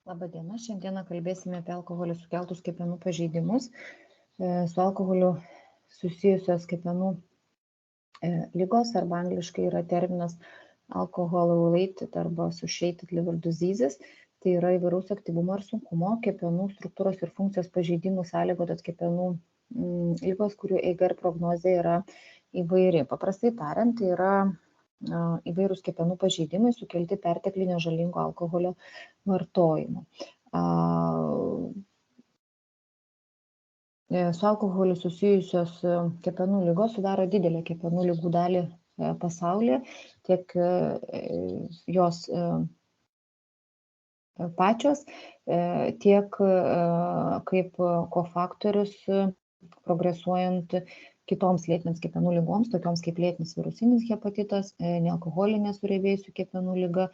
Labadiena, šiandieną kalbėsime apie alkoholio sukeltus kepenų pažeidimus. Su alkoholiu susijusios kepenų lygos arba angliškai yra terminas alcohol-related arba associated liver diseases. Tai yra įvairaus aktyvumo ir sunkumo kepenų struktūros ir funkcijos pažeidimų sąlygotos kepenų lygos, kurių eiga ir prognozė yra įvairi. Paprastai tariant, tai yra įvairūs kepenų pažeidimai sukelti perteklinio žalingo alkoholio vartojimu. Su alkoholiu susijusios kepenų lygos sudaro didelę kepenų lygų dalį pasaulyje, tiek jos pačios, tiek kaip kofaktorius progresuojant kitoms lėtinėms kepenų lygoms, tokioms kaip lėtinis virusinis hepatitas, nealkoholinė surėvėjusių kepenų lyga,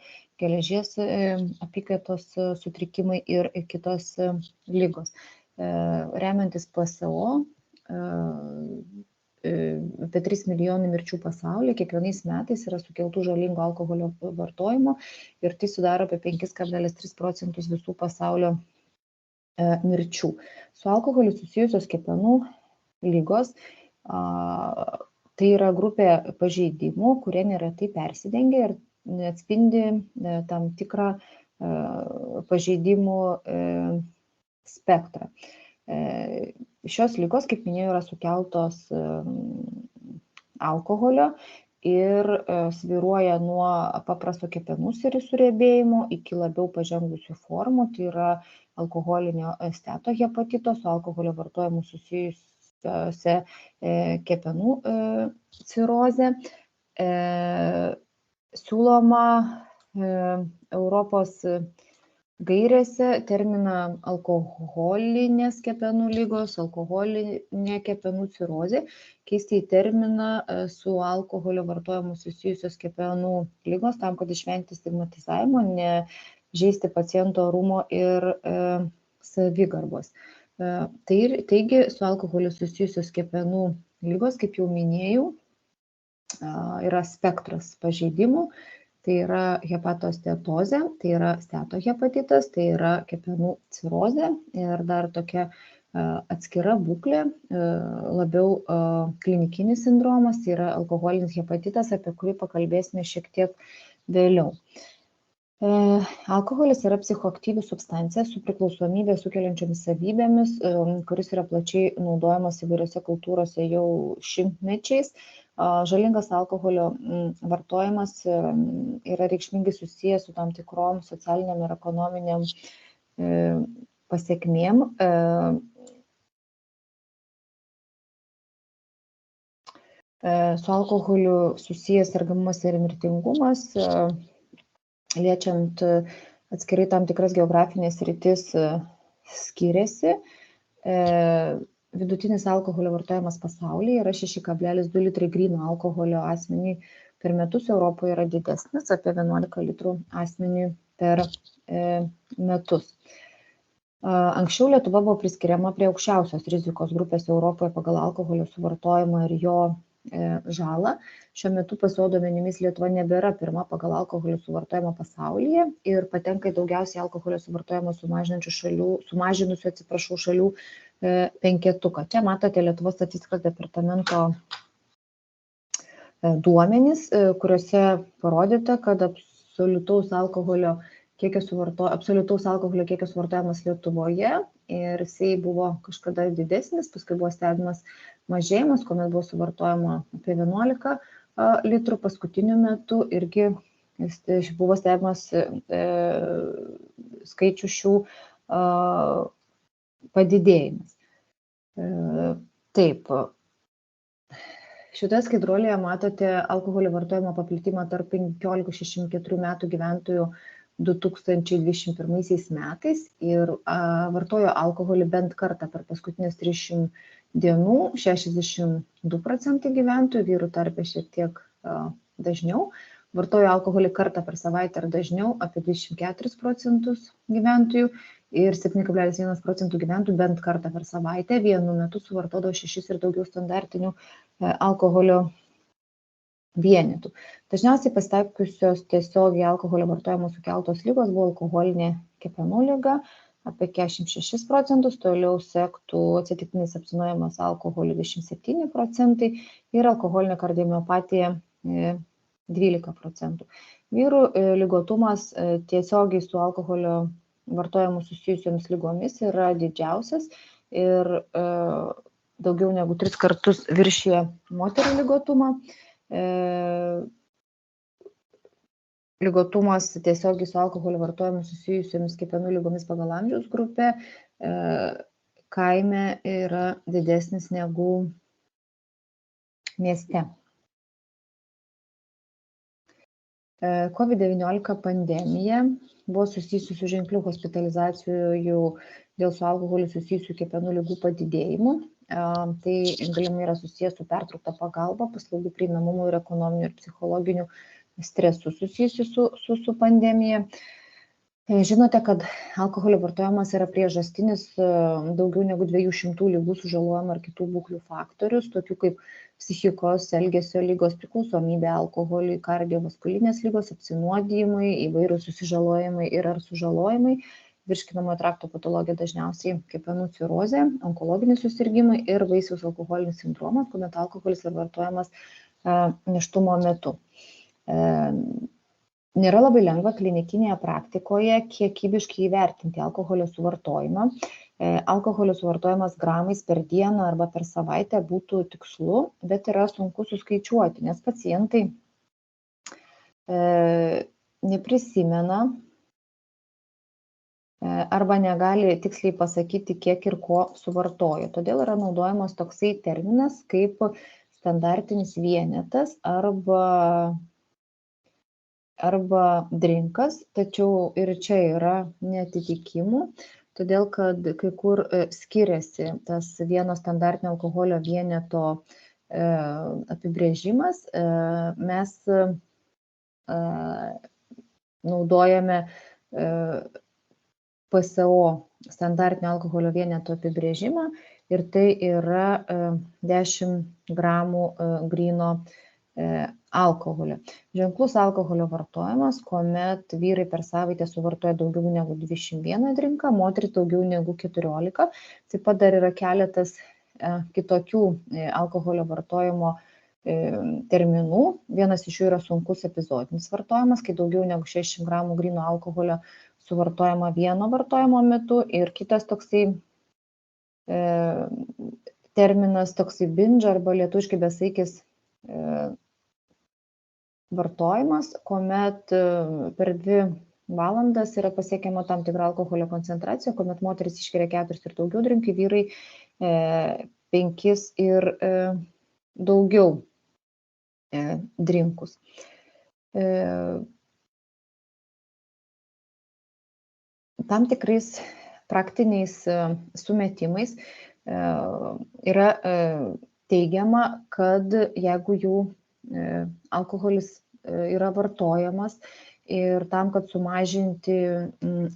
geležies apykaitos sutrikimai ir kitos lygos. Remiantis PSO, apie 3 milijonai mirčių pasaulyje kiekvienais metais yra sukeltų žalingo alkoholio vartojimo ir tai sudaro apie 5,3% visų pasaulio mirčių. Su alkoholiu susijusios kepenų lygos tai yra grupė pažeidimų, kurie neretai persidengia ir atspindi tam tikrą pažeidimų spektrą. Šios lygos, kaip minėjau, yra sukeltos alkoholio ir svyruoja nuo paprasto kepenų suriebėjimo iki labiau pažengusių formų, tai yra alkoholinio steatohepatito, su alkoholio vartojimu susijusiose kepenų cirozė. Siūloma Europos gairėse terminą alkoholinės kepenų lygos, alkoholinė kepenų cirozė keisti į terminą su alkoholio vartojimu susijusios kepenų lygos, tam, kad išvengti stigmatizavimo, nežeisti paciento orumo ir savigarbos. Taigi, su alkoholiu susijusios kepenų lygos, kaip jau minėjau, yra spektras pažeidimų. Tai yra hepatosteatozė, tai yra steatohepatitas, tai yra kepenų cirozė ir dar tokia atskira būklė, labiau klinikinis sindromas, tai yra alkoholinis hepatitas, apie kurį pakalbėsime šiek tiek vėliau. Alkoholis yra psichoaktyvi substancija su priklausomybę sukeliančiomis savybėmis, kuris yra plačiai naudojamas įvairiose kultūrose jau šimtmečiais. Žalingas alkoholio vartojimas yra reikšmingai susijęs su tam tikrom socialiniam ir ekonominiam pasekmėm. Su alkoholiu susijęs sergamumas ir mirtingumas, liečiant atskirai tam tikras geografinės sritis skiriasi. Vidutinis alkoholio vartojimas pasaulyje yra 6,2 litrai gryno alkoholio asmeniui per metus, Europoje yra didesnis, apie 11 litrų asmeniui per metus. Anksčiau Lietuva buvo priskiriama prie aukščiausios rizikos grupės Europoje pagal alkoholio suvartojimą ir jo žalą. Šiuo metu PSO duomenimis Lietuva nebėra pirma pagal alkoholio suvartojimą pasaulyje ir patenka į daugiausiai alkoholio suvartojimą sumažinusių šalių penketuką. Čia matote Lietuvos statistikos departamento duomenys, kuriuose parodyta, kad absoliutaus alkoholio kiekio suvartojimas Lietuvoje ir jisai buvo kažkada didesnis, paskui buvo stebimas mažėjimas, kuomet buvo suvartojama apie 11 litrų, paskutiniu metu irgi buvo stebimas skaičių šių padidėjimas. Taip, šitoje skaidrolėje matote alkoholio vartojimo paplitimą tarp 15-64 metų gyventojų 2021 metais ir vartojo alkoholį bent kartą per paskutinės 300 dienų 62% gyventojų, vyrų tarpe šiek tiek dažniau, vartojo alkoholį kartą per savaitę ar dažniau apie 24% gyventojų ir 7,1% gyventojų bent kartą per savaitę vienu metu suvartodavo 6 ir daugiau standartinių alkoholio vienetų. Dažniausiai pasitaikusios tiesiogiai alkoholio vartojimo sukeltos ligos buvo alkoholinė kepenų liga apie 46 procentus, toliau sektų atsitiktinis apsinuodijimas alkoholiu 27 procentai ir alkoholinė kardiomiopatija 12 procentų. Vyrų ligotumas tiesiogiai su alkoholio vartojimu susijusiomis lygomis yra didžiausias ir daugiau negu 3 kartus viršija moterų ligotumą. Ligotumas tiesiogiai su alkoholio vartojimu susijusiomis kepenų lygomis pagal amžiaus grupę kaime yra didesnis negu mieste. COVID-19 pandemija buvo susijusi su ženkliu hospitalizacijų dėl su alkoholiu susijusių kepenų ligų padidėjimu. Tai galimai yra susijęs su pertraukta pagalba, paslaugų prieinamumu ir ekonominiu ir psichologiniu stresu susijusiu su pandemija. Žinote, kad alkoholio vartojimas yra priežastinis daugiau negu 200 ligų, sužalojimų ar kitų būklių faktorius, tokių kaip psichikos, elgesio lygos, priklausomybė alkoholiui, kardiovaskulinės lygos, apsinuodijimai, įvairūs susižalojimai ir ar sužalojimai, virškinamojo trakto patologija dažniausiai kepenų cirozė, onkologiniai susirgymai ir vaisiaus alkoholinis sindromas, kuomet alkoholis yra vartojamas nėštumo metu. Nėra labai lengva klinikinėje praktikoje kiekybiškai įvertinti alkoholio suvartojimą. Alkoholio suvartojimas gramais per dieną arba per savaitę būtų tikslu, bet yra sunku suskaičiuoti, nes pacientai neprisimena arba negali tiksliai pasakyti, kiek ir ko suvartojo. Todėl yra naudojamas toksai terminas kaip standartinis vienetas arba drinkas, tačiau ir čia yra neatitikimų, todėl kad kai kur skiriasi tas vieno standartinio alkoholio vieneto apibrėžimas. Mes naudojame PSO standartinio alkoholio vieneto apibrėžimą ir tai yra 10 gramų gryno alkoholio. Ženklus alkoholio vartojimas, kuomet vyrai per savaitę suvartoja daugiau negu 21 drinką, moteris daugiau negu 14. Taip pat dar yra keletas kitokių alkoholio vartojimo terminų. Vienas iš jų yra sunkus epizodinis vartojimas, kai daugiau negu 60 gramų gryno alkoholio suvartojama vieno vartojimo metu, ir kitas toksai terminas, toksai binge arba lietuviškai besaikis vartojimas, kuomet per 2 valandas yra pasiekiama tam tikra alkoholio koncentracija, kuomet moteris išgeria 4 ir daugiau drinkų, vyrai 5 ir daugiau drinkus. Tam tikrais praktiniais sumetimais yra teigiama, kad jeigu jų alkoholis yra vartojamas ir tam, kad sumažinti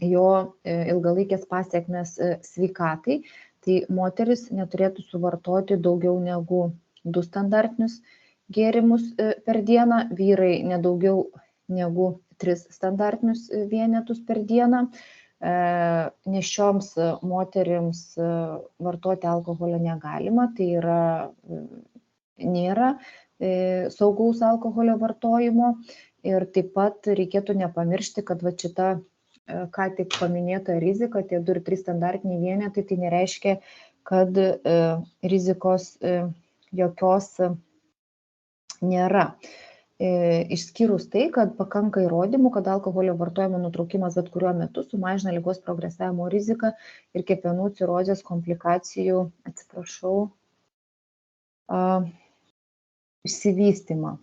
jo ilgalaikės pasiekmes sveikatai, tai moteris neturėtų suvartoti daugiau negu 2 standartinius gėrimus per dieną, vyrai nedaugiau negu 3 standartinius vienetus per dieną. Nėščioms moterims vartoti alkoholio negalima, tai nėra saugaus alkoholio vartojimo. Ir taip pat reikėtų nepamiršti, kad va šita, ką tik paminėta rizika, tie 2 ir 3 standartiniai vienetai, tai nereiškia, kad rizikos jokios nėra. Išskyrus tai, kad pakanka įrodymų, kad alkoholio vartojimo nutraukimas bet kuriuo metu sumažina ligos progresavimo riziką ir kepenų cirozės komplikacijų, išsivystymą.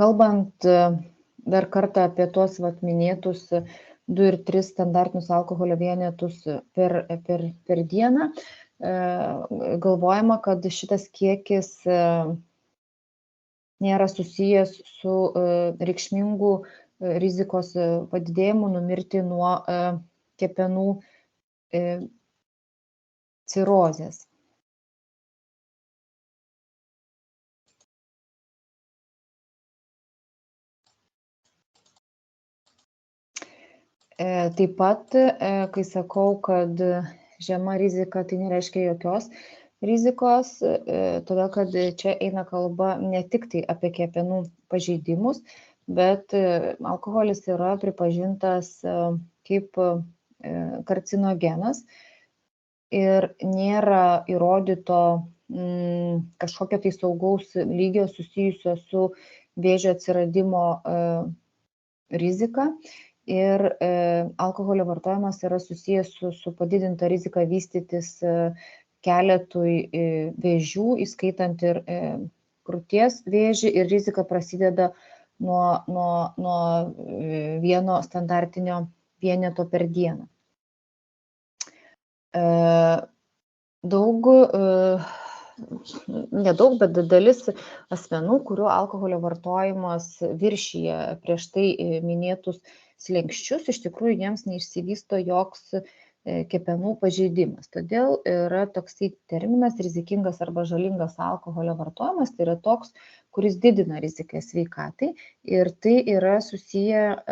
Kalbant dar kartą apie tuos minėtus 2 ir 3 standartinius alkoholio vienetus per dieną, galvojama, kad šitas kiekis nėra susijęs su reikšmingu rizikos padidėjimu numirti nuo kepenų cirozės. Taip pat, kai sakau, kad žema rizika, tai nereiškia jokios rizikos, todėl kad čia eina kalba ne tik tai apie kepenų pažeidimus, bet alkoholis yra pripažintas kaip karcinogenas ir nėra įrodyto kažkokio tai saugaus lygio susijusio su vėžio atsiradimo rizika. Ir alkoholio vartojimas yra susijęs su padidinta rizika vystytis keletui vėžių, įskaitant ir krūties vėžį, ir rizika prasideda nuo vieno standartinio vieneto per dieną. Nedaug, bet dalis asmenų, kurių alkoholio vartojimas viršyje prieš tai minėtus slenksčius, iš tikrųjų jiems neišsivysto joks kepenų pažeidimas. Todėl yra toksai terminas rizikingas arba žalingas alkoholio vartojimas, tai yra toks, kuris didina riziką sveikatai, ir tai yra susiję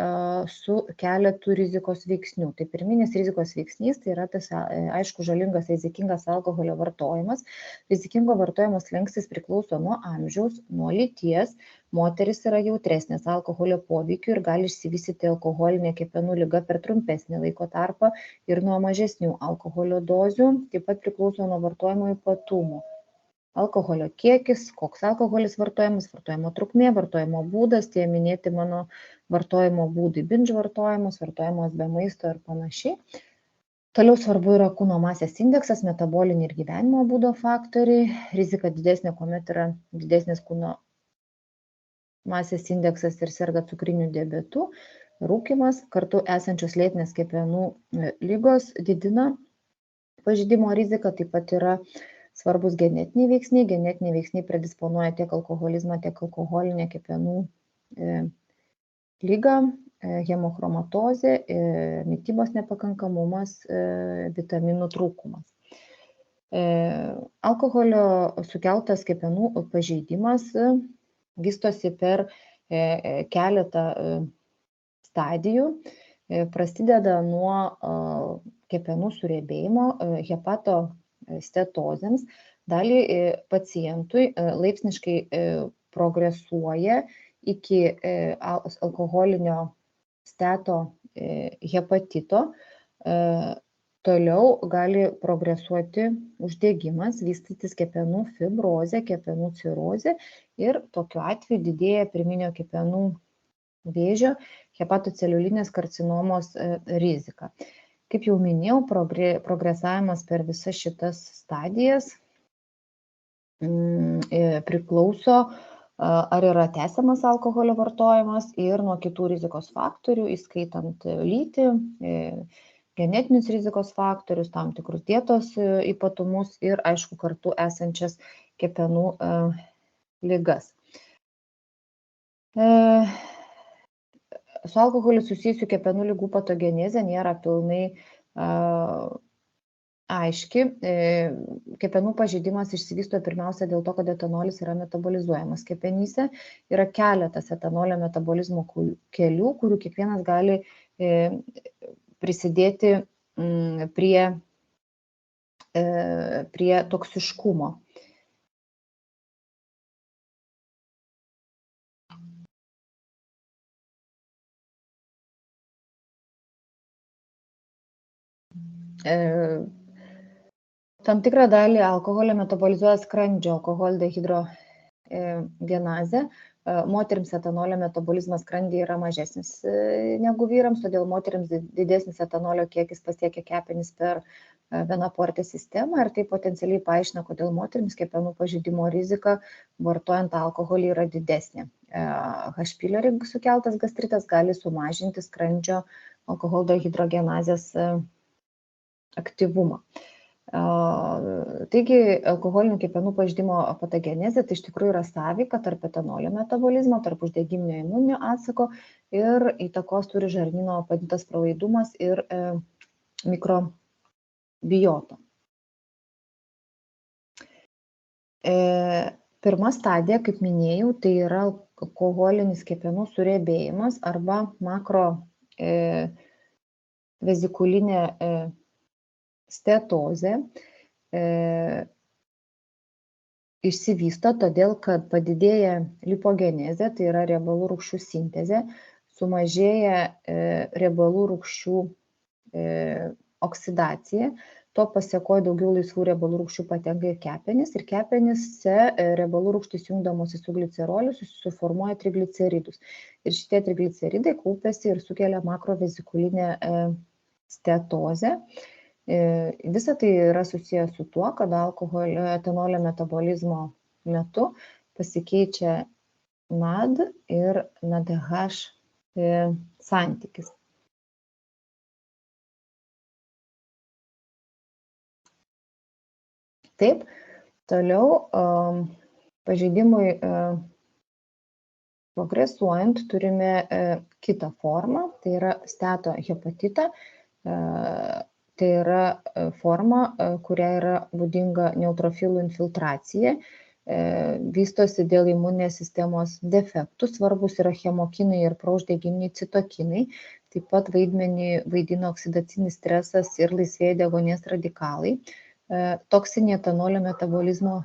su keletu rizikos veiksnių. Tai pirminis rizikos veiksnys tai yra tas, aišku, žalingas rizikingas alkoholio vartojimas. Rizikingo vartojimo slenkstis priklauso nuo amžiaus, nuo lyties. Moteris yra jautresnės alkoholio poveikiu ir gali išsivystyti alkoholinė kepenų liga per trumpesnį laiko tarpą, ir nuo mažesnių alkoholio dozių. Taip pat priklauso nuo vartojimo ypatumų. Alkoholio kiekis, koks alkoholis vartojamas, vartojimo trukmė, vartojimo būdas, tie minėti mano vartojimo būdai, binge vartojimas, vartojimas be maisto ir panašiai. Toliau svarbu yra kūno masės indeksas, metaboliniai ir gyvenimo būdo faktoriai. Rizika didesnė, kuomet yra didesnis kūno masės indeksas ir serga cukriniu diabetu. Rūkymas, kartu esančios lėtinės kepenų ligos didina pažeidimo riziką. Taip pat yra svarbus genetiniai veiksniai. Genetiniai veiksniai predisponuoja tiek alkoholizmą, tiek alkoholinę kepenų ligą, hemochromatozė, mitybos nepakankamumas, vitaminų trūkumas. Alkoholio sukeltas kepenų pažeidimas vystosi per keletą stadijų. Prasideda nuo kepenų suriebėjimo, hepatostetozėms. Dalį pacientui laipsniškai progresuoja iki alkoholinio steato hepatito. Toliau gali progresuoti uždegimas, vystytis kepenų fibrozė, kepenų cirozė, ir tokiu atveju didėja pirminio kepenų vėžio, hepatoceliulinės karcinomos rizika. Kaip jau minėjau, progresavimas per visas šitas stadijas priklauso, ar yra tęsiamas alkoholio vartojimas, ir nuo kitų rizikos faktorių, įskaitant lytį, genetinius rizikos faktorius, tam tikrus dietos ypatumus ir, aišku, kartu esančias kepenų ligas. Su alkoholiu susijusių kepenų ligų patogenezė nėra pilnai aiški. Kepenų pažeidimas išsivysto pirmiausia dėl to, kad etanolis yra metabolizuojamas kepenyse. Yra keletas etanolio metabolizmo kelių, kurių kiekvienas gali prisidėti prie toksiškumo. Tam tikrą dalį alkoholio metabolizuoja skrandžio alkoholdehidrogenazė. Moterims etanolio metabolizmas skrandyje yra mažesnis negu vyrams, todėl moterims didesnis etanolio kiekis pasiekia kepenis per veną portę sistemą, ir tai potencialiai paaiškina, kodėl moterims kepenų pažeidimo rizika vartojant alkoholį yra didesnė. H. pylori sukeltas gastritas gali sumažinti skrandžio alkoholdehidrogenazės aktyvumą. Taigi, alkoholinių kepenų pažeidimo patogenezė tai iš tikrųjų yra sąveika tarp etanolio metabolizmo, tarp uždegiminio imuninio atsako, ir įtakos turi žarnyno padidintas pralaidumas ir mikrobiota. Pirma stadija, kaip minėjau, tai yra alkoholinis kepenų suriebėjimas arba vezikulinė stetozė išsivysto todėl, kad padidėja lipogenezė, tai yra riebalų rūgščių sintezė, sumažėja riebalų rūgščių oksidacija, to pasiekoja daugiau laisvų riebalų rūgščių patenka į kepenis ir kepenyse riebalų rūgštys jungdamosi su gliceroliu suformuoja trigliceridus. Ir šitie trigliceridai kaupiasi ir sukelia makrovezikulinę stetozę. Visa tai yra susijęs su tuo, kad alkoholio etanolio metabolizmo metu pasikeičia NAD ir NADH santykis. Taip, toliau pažeidimui progresuojant turime kitą formą, tai yra steatohepatitą. Tai yra forma, kuria yra būdinga neutrofilų infiltracija, vystosi dėl imuninės sistemos defektų, svarbus yra chemokinai ir prouždegiminiai citokinai, taip pat vaidmenį vaidina oksidacinis stresas ir laisvieji deguonies radikalai, toksiniai etanolio metabolizmo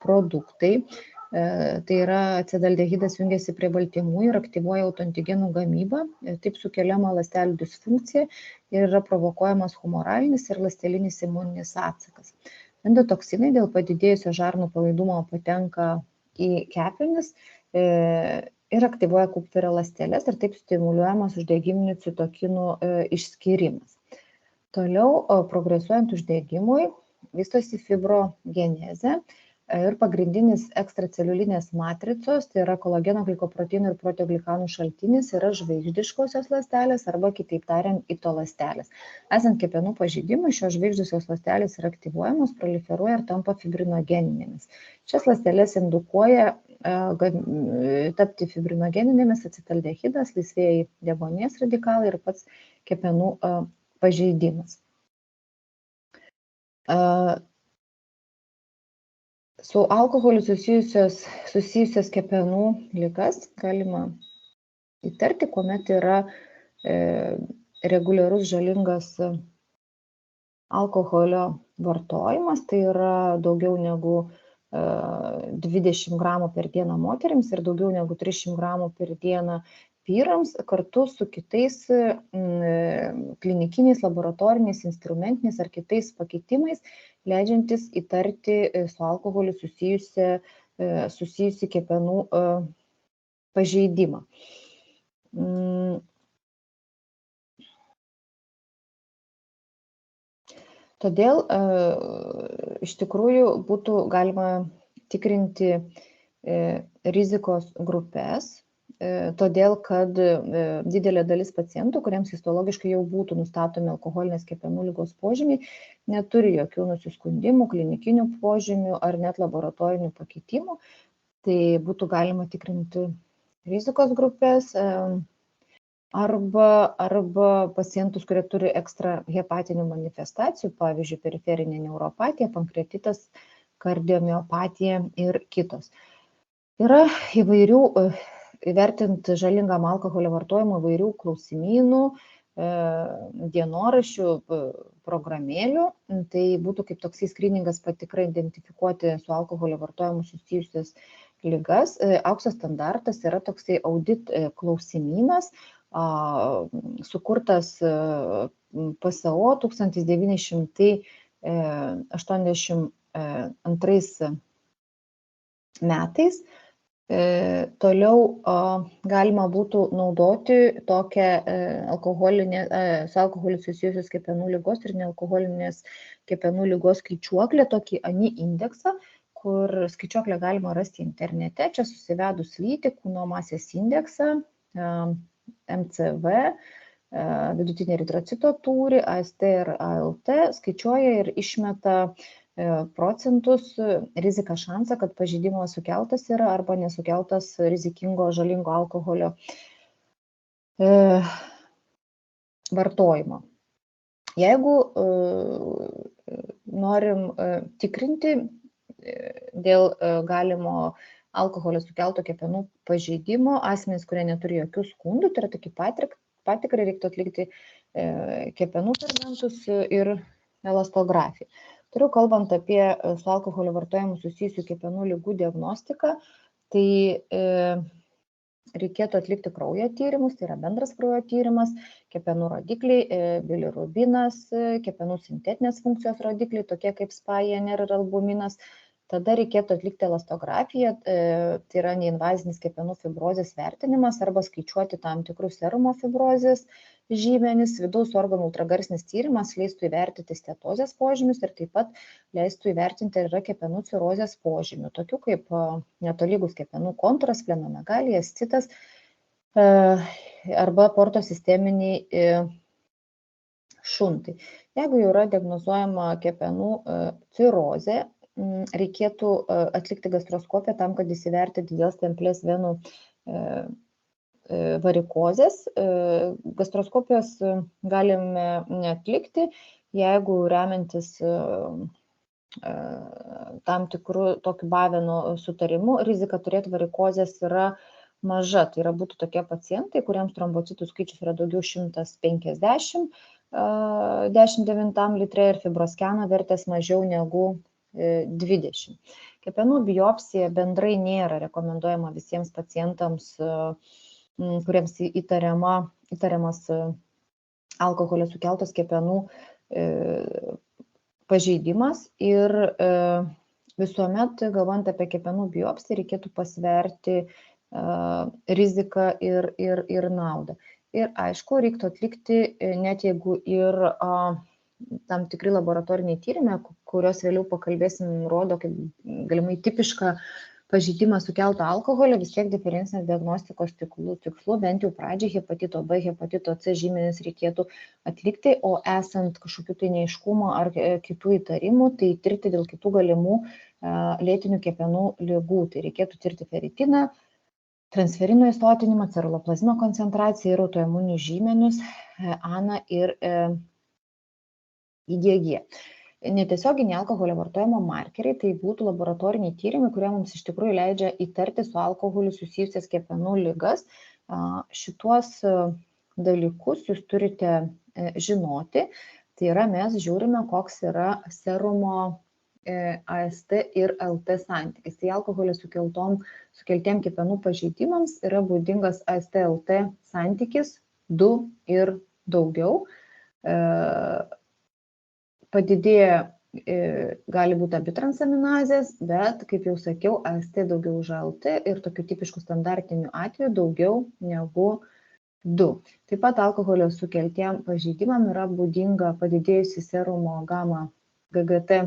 produktai, tai yra acetaldehídas jungiasi prie baltymų ir aktyvuoja autoantigenų gamybą, taip sukeliama ląstelių disfunkcija ir yra provokuojamas humoralinis ir ląstelinis imuninis atsakas. Endotoksinai dėl padidėjusio žarnų palaidumo patenka į kepenis ir aktyvuoja kupferio ląsteles ir taip stimuliuojamas uždegiminių citokinų išskyrimas. Toliau, progresuojant uždegimui, vystosi fibrogenezė. Ir pagrindinis ekstraceliulinės matricos, tai yra kolageno, glikoproteinų ir proteoglikanų šaltinis, yra žvaigždiškosios ląstelės arba kitaip tariant itoląstelės. Esant kepenų pažeidimui, šios žvaigždžiosios ląstelės yra aktyvuojamos, proliferuoja ir tampa fibrinogeninėmis. Šias ląsteles indukuoja tapti fibrinogeninėmis acetaldehidas, laisvieji deguonies radikalai ir pats kepenų pažeidimas. Su alkoholiu susijusios kepenų ligas galima įtarti, kuomet yra reguliarus žalingas alkoholio vartojimas, tai yra daugiau negu 20 gramų per dieną moterims ir daugiau negu 300 gramų per dieną vyrams, kartu su kitais klinikiniais, laboratoriniais, instrumentiniais ar kitais pakeitimais, leidžiantis įtarti su alkoholiu susijusi kepenų pažeidimą. Todėl iš tikrųjų būtų galima tikrinti rizikos grupės, todėl kad didelė dalis pacientų, kuriems histologiškai jau būtų nustatomi alkoholinės kepenų ligos požymiai, neturi jokių nusiskundimų, klinikinių požymių ar net laboratorinių pakitimų. Tai būtų galima tikrinti rizikos grupės arba pacientus, kurie turi ekstrahepatinių manifestacijų, pavyzdžiui, periferinė neuropatija, pankreatitas, kardiomiopatija ir kitos. Yra įvairių įvertinti žalingam alkoholio vartojimą įvairių klausimynų, dienoraščių, programėlių. Tai būtų kaip toksai skryningas patikra identifikuoti su alkoholio vartojimu susijusias ligas. Aukso standartas yra toksai audit klausimynas, sukurtas PSO 1982 metais. Toliau galima būtų naudoti tokią su alkoholiu susijusios kepenų ligos ir nealkoholinės kepenų ligos skaičiuoklę, tokį ANI indeksą, kur skaičiuoklę galima rasti internete. Čia susivedus lytį, kūno masės indeksą, MCV, vidutinį eritrocito tūrį, AST ir ALT, skaičiuoja ir išmeta procentus riziką šansą, kad pažeidimas sukeltas yra arba nesukeltas rizikingo žalingo alkoholio vartojimo. Jeigu norim tikrinti dėl galimo alkoholio sukelto kepenų pažeidimo, asmenys, kurie neturi jokių skundų, tai yra tokie patikrą reiktų atlikti kepenų fermentus ir elastografiją. Toliau kalbant apie su alkoholio vartojimu susijusių kepenų ligų diagnostiką, tai reikėtų atlikti kraujo tyrimus, tai yra bendras kraujo tyrimas, kepenų rodikliai, bilirubinas, kepenų sintetinės funkcijos rodikliai, tokie kaip SPA, INR ir albuminas. Tada reikėtų atlikti elastografiją, tai yra neinvazinis kepenų fibrozės vertinimas arba skaičiuoti tam tikrus serumo fibrozės žymenis. Vidaus organų ultragarsinis tyrimas leistų įvertinti stetozės požymius ir taip pat leistų įvertinti, ar yra kepenų cirozės požymių, tokių kaip netolygus kepenų kontūras, splenomegalija, ascitas arba portosisteminiai šuntai. Jeigu jau yra diagnozuojama kepenų cirozė, reikėtų atlikti gastroskopiją tam, kad įsivertinti dėl stemplės venų varikozės. Gastroskopijos galime neatlikti, jeigu remiantis tam tikrų tokiu Baveno sutarimu, rizika turėti varikozės yra maža. Tai yra būtų tokie pacientai, kuriems trombocitų skaičius yra daugiau 150 10,9 litre ir fibroskeno vertės mažiau negu 20. Kepenų biopsija bendrai nėra rekomenduojama visiems pacientams, kuriems įtariamas alkoholio sukeltos kepenų pažeidimas ir visuomet, galvojant apie kepenų biopsiją, reikėtų pasverti riziką ir naudą. Ir aišku, reiktų atlikti, net jeigu ir tam tikri laboratoriniai tyrimai, kurios vėliau pakalbėsim, rodo, kaip galimai tipišką pažeidimą sukeltą alkoholio, vis tiek diferencinės diagnostikos tikslų, bent jau pradžiai hepatito B, hepatito C žymenis reikėtų atlikti, o esant kažkokių tai neaiškumo ar kitų įtarimų, tai tirti dėl kitų galimų lėtinių kepenų ligų. Tai reikėtų tirti feritiną, transferino įsotinimą, ceruloplazmino koncentraciją ir autoimuninius žymenius, ANA ir IgG. Netiesioginiai alkoholio vartojimo markeriai tai būtų laboratoriniai tyrimai, kurie mums iš tikrųjų leidžia įtarti su alkoholiu susijusias kepenų ligas. Šituos dalykus jūs turite žinoti. Tai yra, mes žiūrime, koks yra serumo AST ir LT santykis. Tai alkoholio sukeltiem kepenų pažeidimams yra būdingas AST-LT santykis 2 ir daugiau. Padidėja gali būti abi transaminazės, bet, kaip jau sakiau, AST daugiau už LT ir tokių tipiškų standartinių atvejų daugiau negu 2. Taip pat alkoholio sukeltiem pažeidimam yra būdinga padidėjusi serumo gamma GGT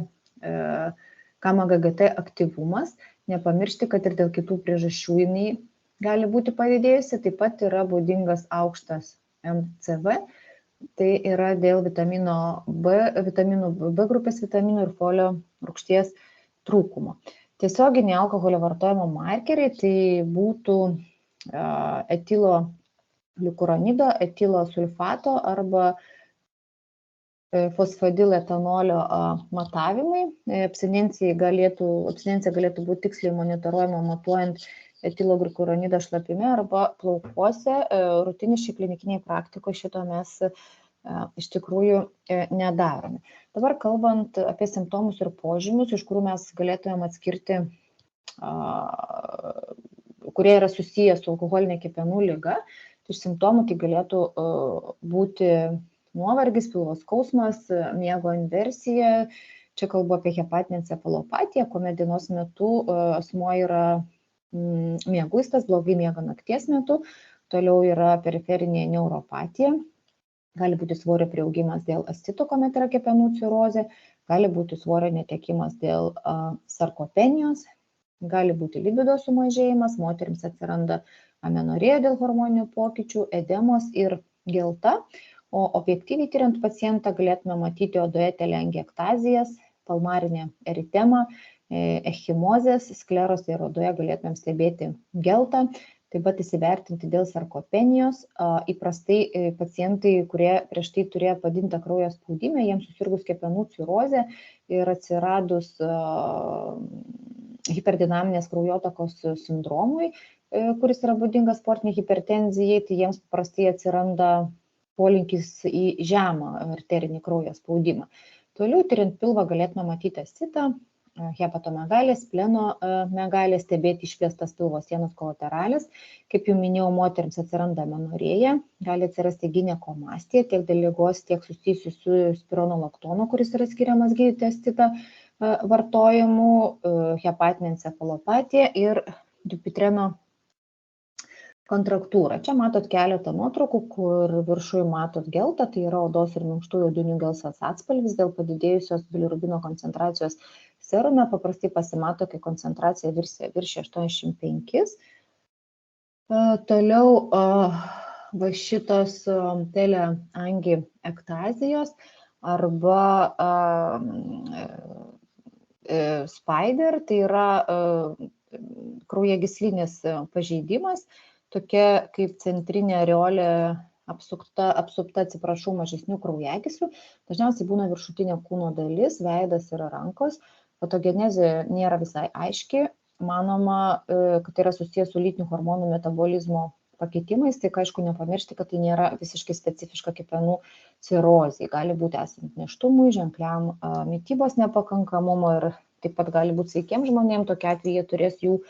aktyvumas. Nepamiršti, kad ir dėl kitų priežasčių jinai gali būti padidėjusi. Taip pat yra būdingas aukštas MCV. Tai yra dėl vitaminų B grupės vitaminų ir folio rūgšties trūkumo. Tiesioginiai alkoholio vartojimo markeriai tai būtų etilo glikuronido, etilo sulfato arba fosfadiletanolio matavimai. Abstinencija galėtų būti tiksliai monitoruojama matuojant etilo glikuronidą šlapime arba plaukuose. Rutiniškai klinikiniai praktikoje šito mes iš tikrųjų nedarome. Dabar kalbant apie simptomus ir požymius, iš kurių mes galėtumėm atskirti, kurie yra susiję su alkoholinė kepenų liga. Iš simptomų tai galėtų būti nuovargis, pilvo skausmas, miego inversija. Čia kalbu apie hepatinę encefalopatiją, kuomet dienos metu asmuo yra mieguistas, blogai miega nakties metu. Toliau yra periferinė neuropatija. Gali būti svorio priaugimas dėl ascito, kuomet yra kepenų cirozė. Gali būti svorio netekimas dėl sarkopenijos. Gali būti libido sumažėjimas, moterims atsiranda amenorėja dėl hormoninių pokyčių, edemos ir gelta. O objektyviai tyriant pacientą galėtume matyti odoje telengiaktazijas, palmarinę eritemą, echimozės, sklerose ir odoje galėtumėm stebėti geltą. Taip pat įsivertinti dėl sarkopenijos. Įprastai pacientai, kurie prieš tai turėjo padidintą kraujo spaudimą, jiems susirgus kepenų cirozę ir atsiradus hiperdinaminės kraujotakos sindromui, kuris yra būdingas sportiniai hipertenzijai, tai jiems paprastai atsiranda polinkis į žemą arterinį kraujo spaudimą. Toliau, tiriant pilvą, galėtume matyti ascitą, hepatomegalės, splenomegalės, stebėti išplėstas pilvo sienos kolateralės. Kaip jau minėjau, moterims atsiranda amenorėja, gali atsirasti ginekomastija, tiek dėl ligos, tiek susijusi su spironolaktono, kuris yra skiriamas gydyti ascitą vartojimu, hepatinė encefalopatija ir Dupuytren'o kontraktūra. Čia matot keletą nuotraukų, kur viršuje matot geltą, tai yra odos ir minkštųjų audinių gelsvas atspalvis dėl padidėjusios bilirubino koncentracijos serume. Paprastai pasimato, kai koncentracija viršija 85. Toliau va šitos teleangiektazijos arba spider, tai yra kraujagyslinis pažeidimas, tokia kaip centrinė areolė apsupta, mažesnių kraujagyslių. Dažniausiai būna viršutinė kūno dalis, veidas ir rankos. Patogenezė nėra visai aiški. Manoma, kad tai yra susijęs su lytinių hormonų metabolizmo pakitimais. Tai aišku, nepamiršti, kad tai nėra visiškai specifiška kepenų cirozė. Gali būti esant nėštumui, ženkliam mitybos nepakankamumo ir taip pat gali būti sveikiem žmonėm. Tokia atveju jie turės jų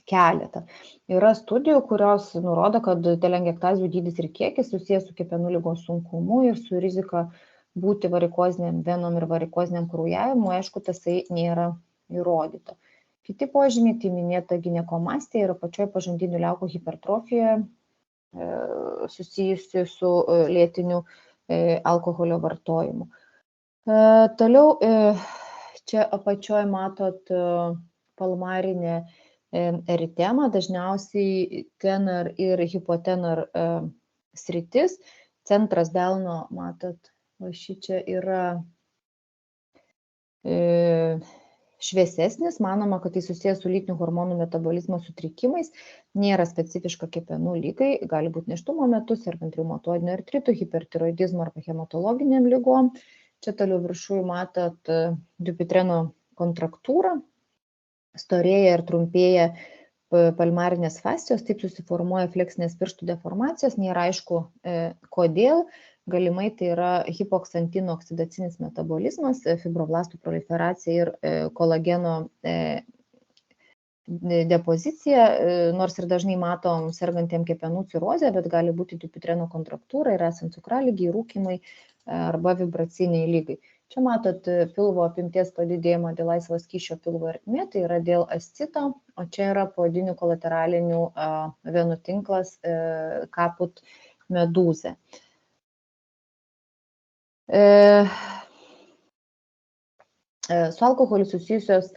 keletą. Yra studijų, kurios nurodo, kad teleangiektazijų dydis ir kiekis susijęs su kepenų ligos sunkumu ir su rizika būti varikoziniam venom ir varikoziniam kraujavimu. Aišku, tasai nėra įrodyta. Kiti požymiai, tai minėta ginekomastija ir pačioje pažandinių liaukų hipertrofija susijusi su lėtiniu alkoholio vartojimu. Toliau čia apačioje matot palmarinę eritemą, dažniausiai tenar ir hipotenar sritis. Centras delno, matot, va šičia yra šviesesnis, manoma, kad tai susijęs su lytinių hormonų metabolizmo sutrikimais, nėra specifiška kepenų ligai, gali būti nėštumo metu, sergant reumatoidiniu artritu, hipertiroidizmu arba hematologiniam ligom. Čia toliau viršuje matot Dupuytren'o kontraktūrą, storėja ir trumpėja palmarinės fascijos, taip susiformuoja fleksinės pirštų deformacijos, nėra aišku kodėl. Galimai tai yra hipoksantinų oksidacinis metabolizmas, fibroblastų proliferacija ir kolageno depozicija, nors ir dažnai matom sergantiem kepenų cirozę, bet gali būti Dupuytren'o kontraktūra ir esant cukraligei, rūkymai arba vibraciniai lygai. Čia matot pilvo apimties padidėjimą dėl laisvo skysčio pilvo ertmė, tai yra dėl ascito, o čia yra poodinių kolateralinių venų tinklas kaput medūzė. Su alkoholiu susijusios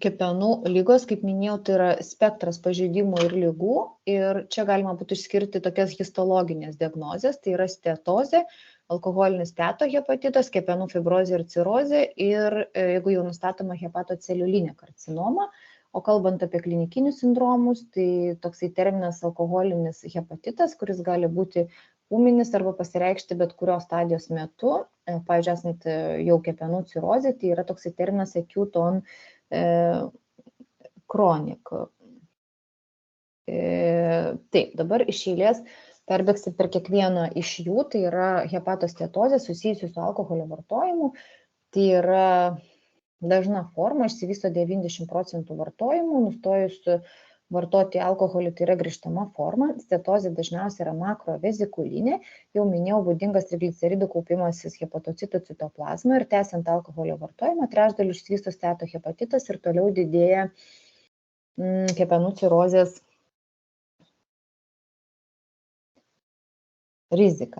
kepenų lygos, kaip minėjau, tai yra spektras pažeidimų ir lygų. Ir čia galima būtų išskirti tokias histologinės diagnozės, tai yra steatozė, alkoholinis steatohepatitas, kepenų fibrozė ir cirozė ir jeigu jau nustatoma hepatoceliulinė karcinoma. O kalbant apie klinikinius sindromus, tai toksai terminas alkoholinis hepatitas, kuris gali būti ūminis arba pasireikšti bet kurios stadijos metu. Pavyzdžiui, esant jau kepenų cirozė, tai yra toksai terminas acute on chronic. Taip, dabar iš eilės perbėgsim per kiekvieną iš jų, tai yra hepatosteatozė susijusi su alkoholio vartojimu. Tai yra dažna forma, išsivysto 90% vartojimų, nustojus vartoti alkoholį, tai yra grįžtama forma. Steatozė dažniausiai yra makrovesikulinė, jau minėjau, būdingas trigliceridų kaupimasis hepatocitų citoplazma ir tęsiant alkoholio vartojimą, trečdaliu išsivysto steatohepatitas ir toliau didėja kepenų cirozės rizika.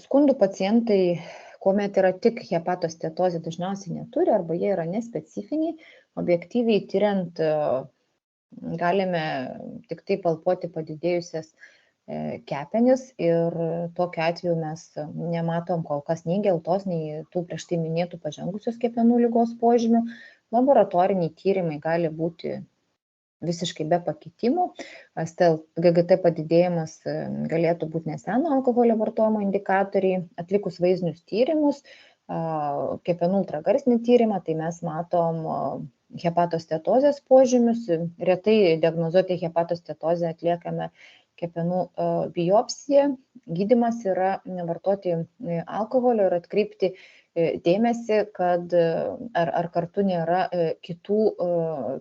Skundų pacientai, kuomet yra tik hepatosteatozė, dažniausiai neturi arba jie yra nespecifiniai, objektyviai tyriant galime tik tai palpuoti padidėjusias kepenis ir tokiu atveju mes nematom kol kas nei geltos, nei tų prieš tai minėtų pažengusios kepenų ligos požymių. Laboratoriniai tyrimai gali būti visiškai be pakitimų. GGT padidėjimas galėtų būti neseno alkoholio vartojimo indikatoriai. Atlikus vaizdinius tyrimus kepenų ultragarsinį tyrimą, tai mes matom hepatostetozės požymius. Retai diagnozuoti hepatostetozę atliekame kepenų biopsiją. Gydymas yra vartoti alkoholio ir atkreipti dėmesį, kad ar kartu nėra kitų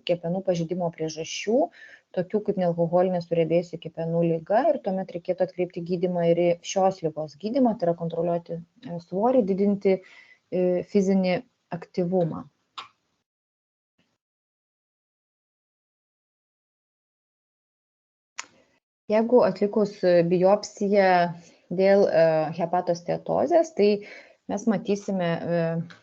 kepenų pažeidimo priežasčių, tokių kaip nealkoholinė suriebėjusi kepenų liga, ir tuomet reikėtų atkreipti gydymą ir į šios ligos gydymą, tai yra kontroliuoti svorį, didinti fizinį aktyvumą. Jeigu atlikus biopsiją dėl hepatostetozės, tai mes matysime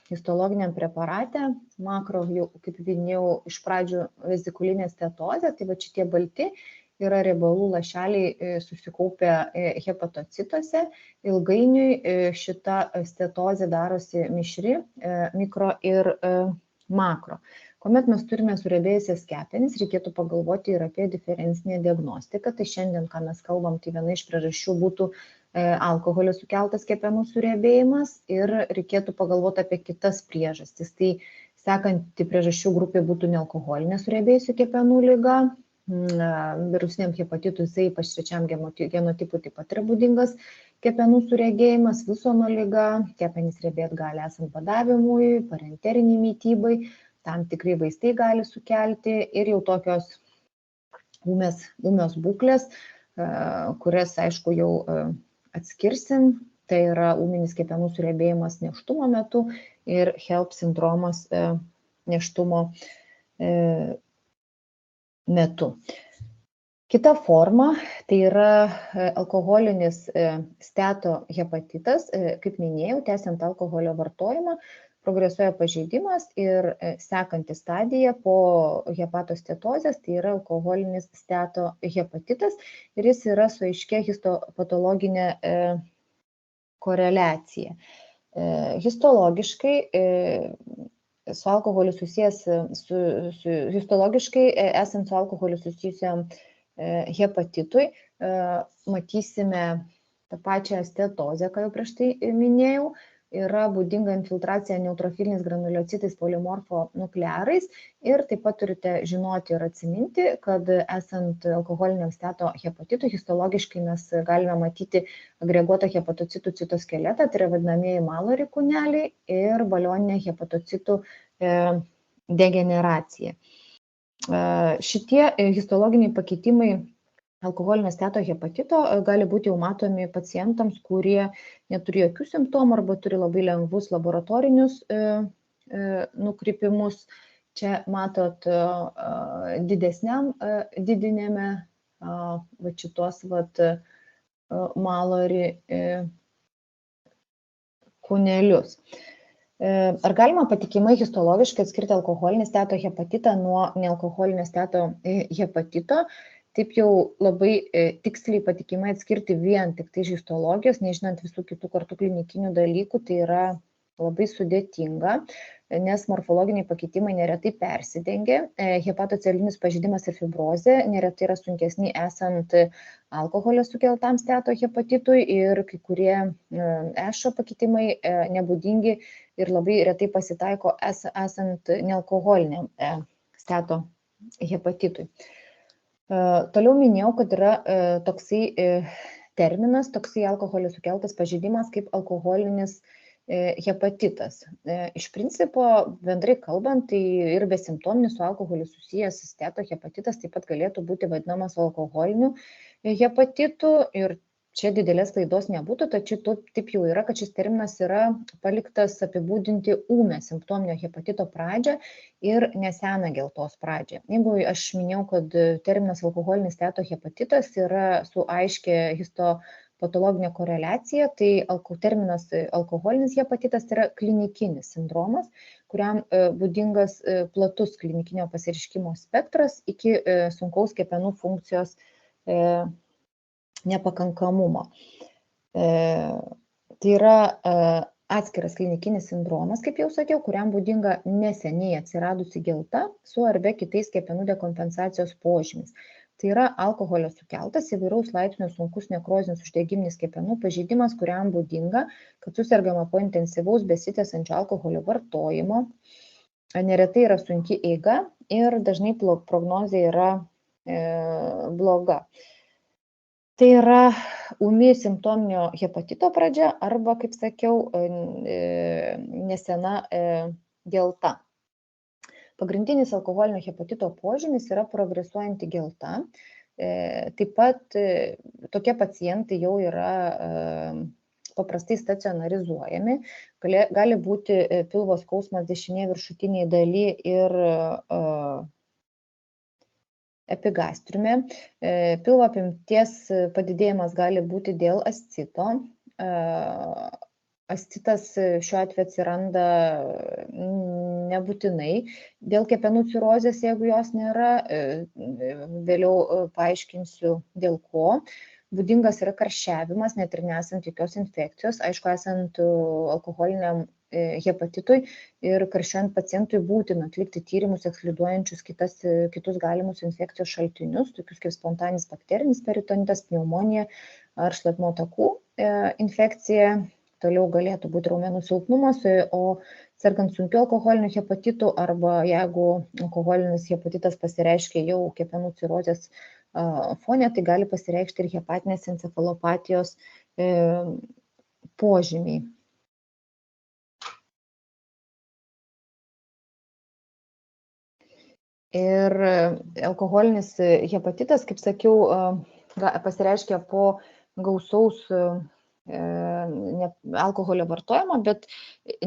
histologiniam preparate makro, jau kaip minėjau, iš pradžių vezikulinė stetozė, tai va šitie balti yra riebalų lašeliai susikaupę hepatocituose. Ilgainiui šita stetozė darosi mišri, mikro ir makro. Kuomet mes turime suriebėjusias kepenis, reikėtų pagalvoti ir apie diferencinę diagnostiką. Tai šiandien, ką mes kalbam, tai viena iš priežasčių būtų alkoholio sukeltas kepenų suriebėjimas ir reikėtų pagalvoti apie kitas priežastis. Tai sekanti priežasčių grupė būtų nealkoholinė suriebėjusi kepenų liga, virusiniam hepatitui C, ypač trečiam genotipui taip pat yra būdingas kepenų suregėjimas, Vilsono liga, kepenys riebėt gali esant badavimui, parenteriniai mytybai, tam tikrai vaistai gali sukelti ir jau tokios ūmios būklės, kurias, aišku, jau atskirsim, tai yra ūminis kepenų suriebėjimas nėštumo metu ir HELLP sindromas nėštumo metu. Kita forma tai yra alkoholinis steatohepatitas, kaip minėjau, tęsiant alkoholio vartojimą, progresuoja pažeidimas ir sekanti stadija po hepatostetozės, tai yra alkoholinis steatohepatitas ir jis yra su aiškia histopatologinė koreliacija. Histologiškai su alkoholiu susijęs, histologiškai esant su alkoholiu susijusiam hepatitui, matysime tą pačią stetozę, ką jau prieš tai minėjau, yra būdinga infiltracija neutrofiliniais granuliocitais polimorfo nuklearais ir taip pat turite žinoti ir atsiminti, kad esant alkoholiniam steatohepatitui histologiškai mes galime matyti agreguotą hepatocitų citoskeletą, tai yra vadinamieji Mallory kūneliai ir balioninė hepatocitų degeneracija. Šitie histologiniai pakitimai alkoholinio steatohepatito gali būti jau matomi pacientams, kurie neturi jokių simptomų arba turi labai lengvus laboratorinius nukrypimus. Čia matot didinėme va šitos Mallory kūnelius. Ar galima patikimai histologiškai atskirti alkoholinį steatohepatitą nuo nealkoholinio steatohepatito? Taip jau labai tiksliai patikimai atskirti vien tik tai histologijos, nežinant visų kitų kartu klinikinių dalykų, tai yra labai sudėtinga, nes morfologiniai pakitimai neretai persidengia. Hepatocelinis pažeidimas ir fibrozė neretai yra sunkesni esant alkoholio sukeltam steatohepatitui ir kai kurie EŠO pakitimai nebūdingi ir labai retai pasitaiko esant nealkoholiniam steatohepatitui. Toliau minėjau, kad yra toksai terminas, toksai alkoholio sukeltas pažeidimas kaip alkoholinis hepatitas. Iš principo, bendrai kalbant, tai ir besimptominis su alkoholiu susijęs steatohepatitas taip pat galėtų būti vadinamas alkoholiniu hepatitu ir čia didelės klaidos nebūtų, tačiau taip jau yra, kad šis terminas yra paliktas apibūdinti ūmę simptominio hepatito pradžią ir neseną geltos pradžią. Jeigu aš minėjau, kad terminas alkoholinis steatohepatitas yra su aiškia histopatologinė koreliacija, tai terminas alkoholinis hepatitas yra klinikinis sindromas, kuriam būdingas platus klinikinio pasireiškimo spektras iki sunkaus kepenų funkcijos nepakankamumo. Tai yra atskiras klinikinis sindromas, kaip jau sakiau, kuriam būdinga neseniai atsiradusi gelta su ar be kitais kepenų dekompensacijos požymis. Tai yra alkoholio sukeltas įvairaus laipsnio sunkus nekrozinis uždegiminis kepenų pažeidimas, kuriam būdinga, kad susergama po intensyvaus besitęsiančio alkoholio vartojimo. Neretai yra sunki eiga ir dažnai prognozė yra bloga. Tai yra ūmi simptominio hepatito pradžia arba, kaip sakiau, nesena gelta. Pagrindinis alkoholinio hepatito požymis yra progresuojanti gelta. Taip pat tokie pacientai jau yra paprastai stacionarizuojami. Gali būti pilvo skausmas dešinėje viršutinėje dalyje ir epigastriume. Pilvo apimties padidėjimas gali būti dėl ascito. Ascitas šiuo atveju atsiranda nebūtinai dėl kepenų cirozės, jeigu jos nėra. Vėliau paaiškinsiu dėl ko. Būdingas yra karščiavimas, net ir nesant jokios infekcijos. Aišku, esant alkoholiniam hepatitui ir karščiuojant pacientui būtina atlikti tyrimus ekskliuduojančius kitus galimus infekcijos šaltinius, tokius kaip spontaninis bakterinis peritonitas, pneumonija ar šlapimo takų infekcija. Toliau galėtų būti raumenų silpnumas, o sergant sunkiu alkoholiniu hepatitu arba jeigu alkoholinis hepatitas pasireiškia jau kepenų cirozės fone, tai gali pasireikšti ir hepatinės encefalopatijos požymiai. Ir alkoholinis hepatitas, kaip sakiau, pasireiškia po gausaus alkoholio vartojimo, bet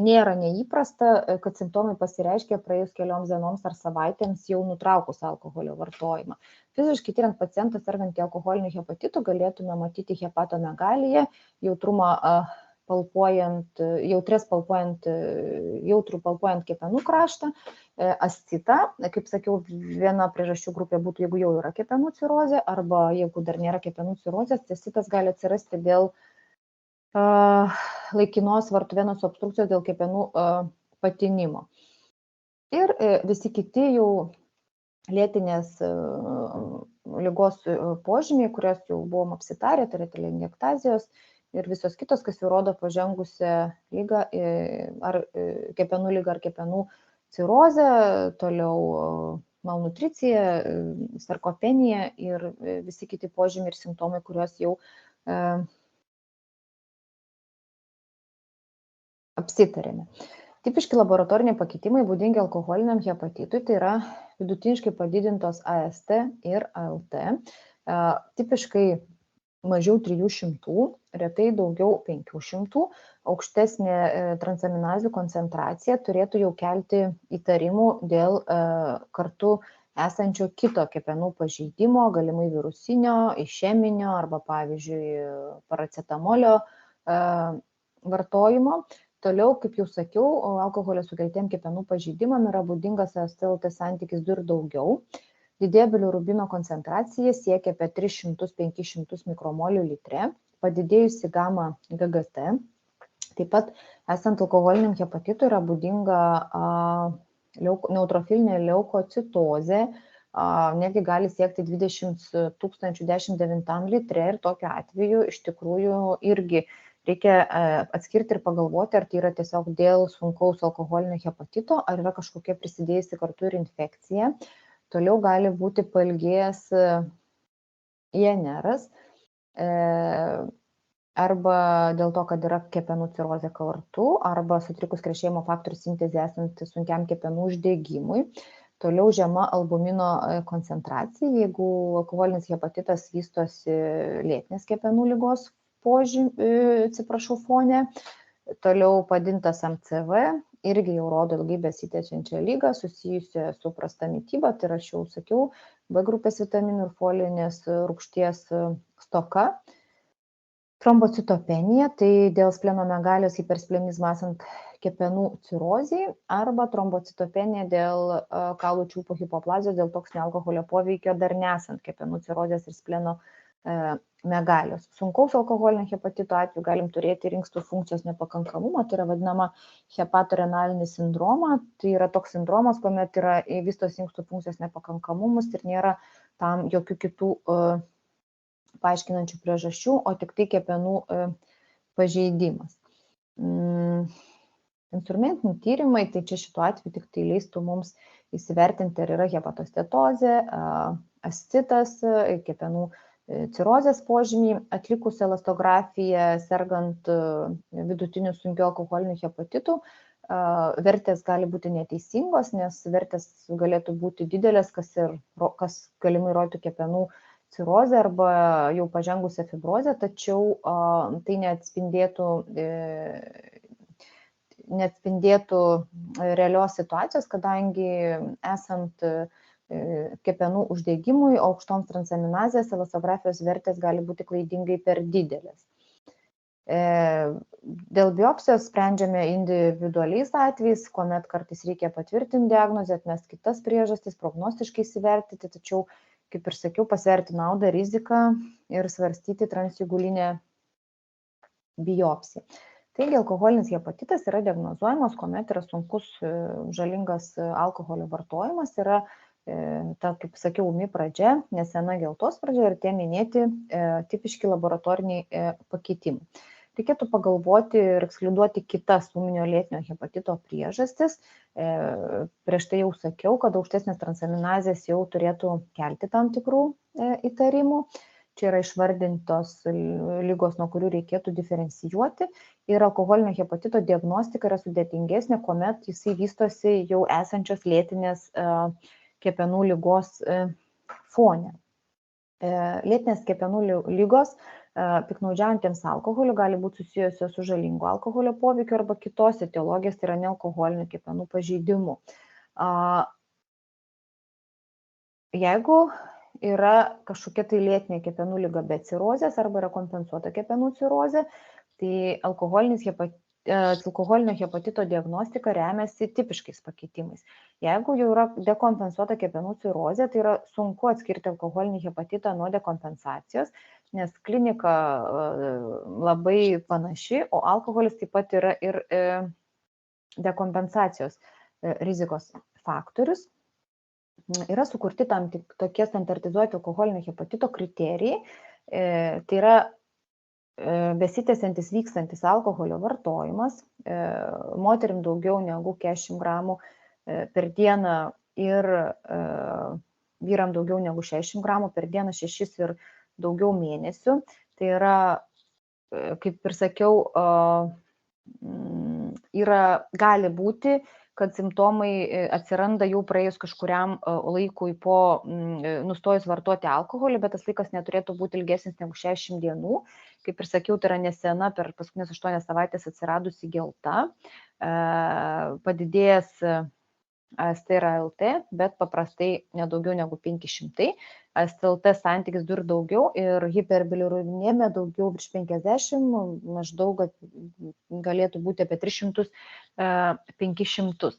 nėra neįprasta, kad simptomai pasireiškia praėjus kelioms dienoms ar savaitėms jau nutraukus alkoholio vartojimą. Fiziškai tiriant pacientą sergantį alkoholiniu hepatitu galėtume matyti hepatomegaliją, jautrumą jautrų palpuojant kepenų kraštą, ascitą. Kaip sakiau, viena priežasčių grupė būtų, jeigu jau yra kepenų cirozė, arba jeigu dar nėra kepenų cirozės, ascitas gali atsirasti dėl laikinos vartovenos obstrukcijos dėl kepenų patinimo. Ir visi kiti jau lėtinės ligos požymiai, kurias jau buvom apsitarę, tai yra telengektazijos ir visos kitos, kas jau rodo pažengusią lygą, ar kepenų lygą, ar kepenų cirozę, toliau malnutricija, sarkopenija ir visi kiti požymiai ir simptomai, kuriuos jau apsitarėme. Tipiški laboratoriniai pakitimai būdingi alkoholiniam hepatitui, tai yra vidutiniškai padidintos AST ir ALT, tipiškai mažiau 300, retai daugiau 500, aukštesnė transaminazių koncentracija turėtų jau kelti įtarimų dėl kartu esančio kito kepenų pažeidimo, galimai virusinio, išeminio arba, pavyzdžiui, paracetamolio vartojimo. Toliau, kaip jau sakiau, alkoholio sukeltiem kepenų pažeidimam yra būdingas AST-LT santykis 2 ir daugiau. Didėja bilirubino koncentracija siekia apie 300-500 mikromolių litre, padidėjusi gamma GGT. Taip pat, esant alkoholiniam hepatitui, yra būdinga neutrofilinė leukocitozė, netgi gali siekti 20 000 10-9 litre ir tokiu atveju iš tikrųjų irgi reikia atskirti ir pagalvoti, ar tai yra tiesiog dėl sunkaus alkoholinio hepatito, ar yra kažkokia prisidėjusi kartu ir infekcija. Toliau gali būti pailgėjęs INR-as arba dėl to, kad yra kepenų cirozė kartu, arba sutrikus krešėjimo faktorių sintezė esant sunkiam kepenų uždegimui. Toliau žema albumino koncentracija, jeigu alkoholinis hepatitas vystosi lėtinės kepenų ligos fone. Toliau padintas MCV, irgi jau rodo ilgai besitęsiančią ligą susijusią su prasta mityba, tai aš jau sakiau, B grupės vitaminų ir folinės rūgšties stoka. Trombocitopenija, tai dėl splenomegalijos hipersplenizmo esant kepenų cirozijai, arba trombocitopenija dėl kaulų čiulpų hipoplazijos, dėl toksinio alkoholio poveikio dar nesant kepenų cirozės ir spleno megalijos. Sunkaus alkoholinio hepatito atveju galim turėti ir inkstų funkcijos nepakankamumą, tai yra vadinama hepatorenalinį sindromą. Tai yra toks sindromas, kuomet vystosi inkstų funkcijos nepakankamumus ir nėra tam jokių kitų paaiškinančių priežasčių, o tik tai kepenų pažeidimas. Instrumentiniai tyrimai, tai čia šituo atveju tik tai leistų mums įsivertinti, ar yra hepatostetozė, ascitas, kepenų cirozės požymiai. Atlikus elastografiją sergant vidutiniu sunkiu alkoholiniu hepatitu, vertės gali būti neteisingos, nes vertės galėtų būti didelės, kas galimai rodytų kepenų cirozę arba jau pažengusią fibrozę, tačiau tai neatspindėtų realios situacijos, kadangi esant kepenų uždegimui, aukštoms transaminazės, elastografijos vertės gali būti klaidingai per didelės. Dėl biopsijos sprendžiame individualiais atvejais, kuomet kartais reikia patvirtinti diagnozę, atmesti kitas priežastis, prognostiškai įsivertinti, tačiau, kaip ir sakiau, pasverti naudą, riziką ir svarstyti transjugulinę biopsiją. Taigi, alkoholinis hepatitas yra diagnozuojamas, kuomet yra sunkus žalingas alkoholio vartojimas, yra ta, kaip sakiau, ūmi pradžia, nesena geltos pradžia ir tie minėti tipiški laboratoriniai pakeitimai. Reikėtų pagalvoti ir ekskliuduoti kitas ūminio lėtinio hepatito priežastis. Prieš tai jau sakiau, kad aukštesnės transaminazės jau turėtų kelti tam tikrų įtarimų. Čia yra išvardintos lygos, nuo kurių reikėtų diferencijuoti. Ir alkoholinio hepatito diagnostika yra sudėtingesnė, kuomet jisai vystosi jau esančios lėtinės kepenų lygos fone. Lėtinės kepenų lygos piktnaudžiaujantiems alkoholiu gali būti susijusios su žalingu alkoholio poveikiu arba kitos etiologijos, tai yra nealkoholinių kepenų pažeidimu. Jeigu yra kažkokia tai lėtinė kepenų liga be cirozės arba yra kompensuota kepenų cirozė, tai alkoholinio hepatito diagnostika remiasi tipiškais pakeitimais. Jeigu jau yra dekompensuota kepenų cirozė, tai yra sunku atskirti alkoholinį hepatitą nuo dekompensacijos, nes klinika labai panaši, o alkoholis taip pat yra ir dekompensacijos rizikos faktorius. Yra sukurti tam tokie standartizuoti alkoholinio hepatito kriterijai, tai yra besitęsiantis vykstantis alkoholio vartojimas, moterim daugiau negu 40 gramų per dieną ir vyram daugiau negu 60 gramų per dieną 6 ir daugiau mėnesių. Tai yra, kaip ir sakiau, gali būti, kad simptomai atsiranda jau praėjus kažkuriam laikui po nustojus vartoti alkoholį, bet tas laikas neturėtų būti ilgesnis negu 60 dienų. Kaip ir sakiau, tai yra nesena per paskutinės 8 savaitės atsiradusi gelta, padidėjęs AST ir ALT, bet paprastai nedaugiau negu 500. AST-LT santykis 2 ir daugiau ir hiperbilirubinemija daugiau virš 50, maždaug galėtų būti apie 300-500.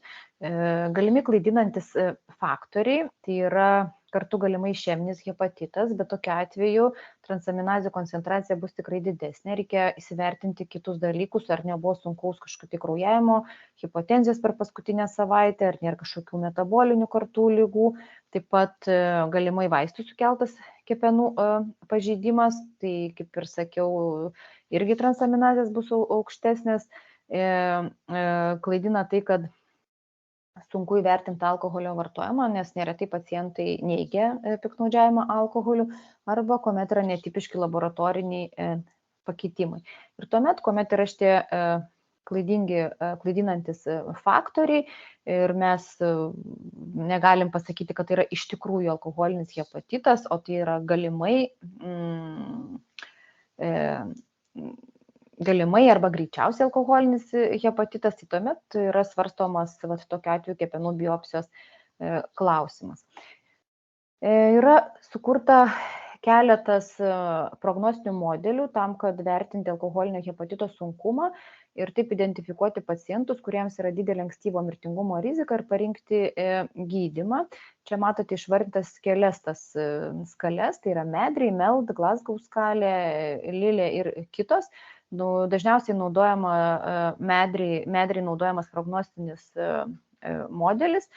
Galimi klaidinantis faktoriai, tai yra kartu galimai išeminis hepatitas, bet tokiu atveju transaminazių koncentracija bus tikrai didesnė. Reikia įsivertinti kitus dalykus, ar nebuvo sunkaus kažkokio kraujavimo, hipotenzijos per paskutinę savaitę, ar nėra kažkokių metabolinių kartų lygų. Taip pat galimai vaistų sukeltas kepenų pažeidimas, tai kaip ir sakiau, irgi transaminazės bus aukštesnės. Klaidina tai, kad sunku įvertinti alkoholio vartojimą, nes neretai pacientai neigia piktnaudžiavimą alkoholiu arba kuomet yra netipiški laboratoriniai pakeitimai. Ir tuomet, kuomet yra šitie klaidinantis faktoriai ir mes negalim pasakyti, kad tai yra iš tikrųjų alkoholinis hepatitas, o tai yra galimai arba greičiausiai alkoholinis hepatitas, tai tuomet yra svarstomas tokiu atveju kepenų biopsijos klausimas. Yra sukurta keletas prognostinių modelių tam, kad vertinti alkoholinio hepatito sunkumą ir taip identifikuoti pacientus, kuriems yra didelė ankstyvo mirtingumo rizika ir parinkti gydymą. Čia matote išvardintas kelias tas skales, tai yra MEDRI, MELD, Glasgow skalė, Lilė ir kitos. Dažniausiai naudojama MEDRI naudojamas prognostinis modelis,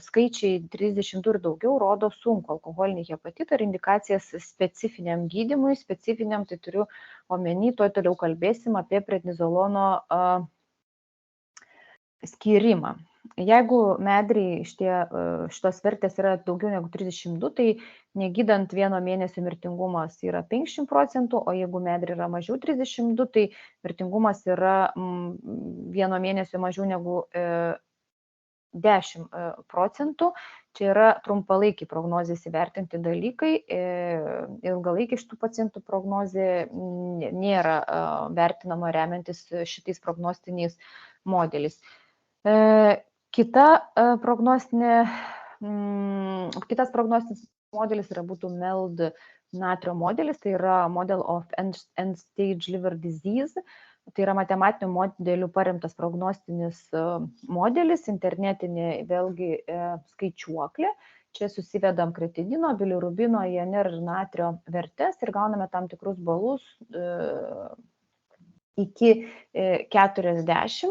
skaičiai 30 ir daugiau rodo sunku alkoholinį hepatitą ir indikacijas specifiniam gydymui, specifiniam, tai turiu omeny, toliau kalbėsim apie prednizolono skyrimą. Jeigu MEDRI šitos vertės yra daugiau negu 32, tai negydant vieno mėnesio mirtingumas yra 50%, o jeigu MEDRI yra mažiau 32, tai mirtingumas yra vieno mėnesio mažiau negu 10%. Čia yra trumpalaikiai prognozės įvertinti dalykai, ilgalaikiai šitų pacientų prognozė nėra vertinama remiantis šitais prognostiniais modeliais. Kitas prognostinis modelis būtų MELD natrio modelis, tai yra Model of End-Stage Liver Disease. Tai yra matematinių modelių paremtas prognostinis modelis, internetinė vėlgi skaičiuoklė. Čia susivedam kreatinino, bilirubino, INR ir natrio vertes ir gauname tam tikrus balus iki 40.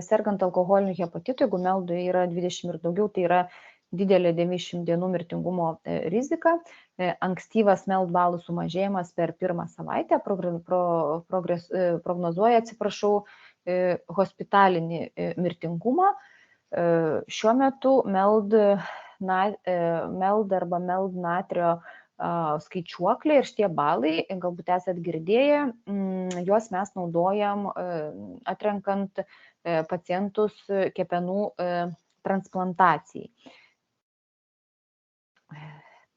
Sergant alkoholiniu hepatitu, jeigu meldui yra 20 ir daugiau, tai yra didelė 90 dienų mirtingumo rizika. Ankstyvas MELD balų sumažėjimas per pirmą savaitę prognozuoja, hospitalinį mirtingumą. Šiuo metu MELD arba MELD natrio skaičiuoklė ir šitie balai, galbūt esat girdėję, juos mes naudojam atrenkant pacientus kepenų transplantacijai.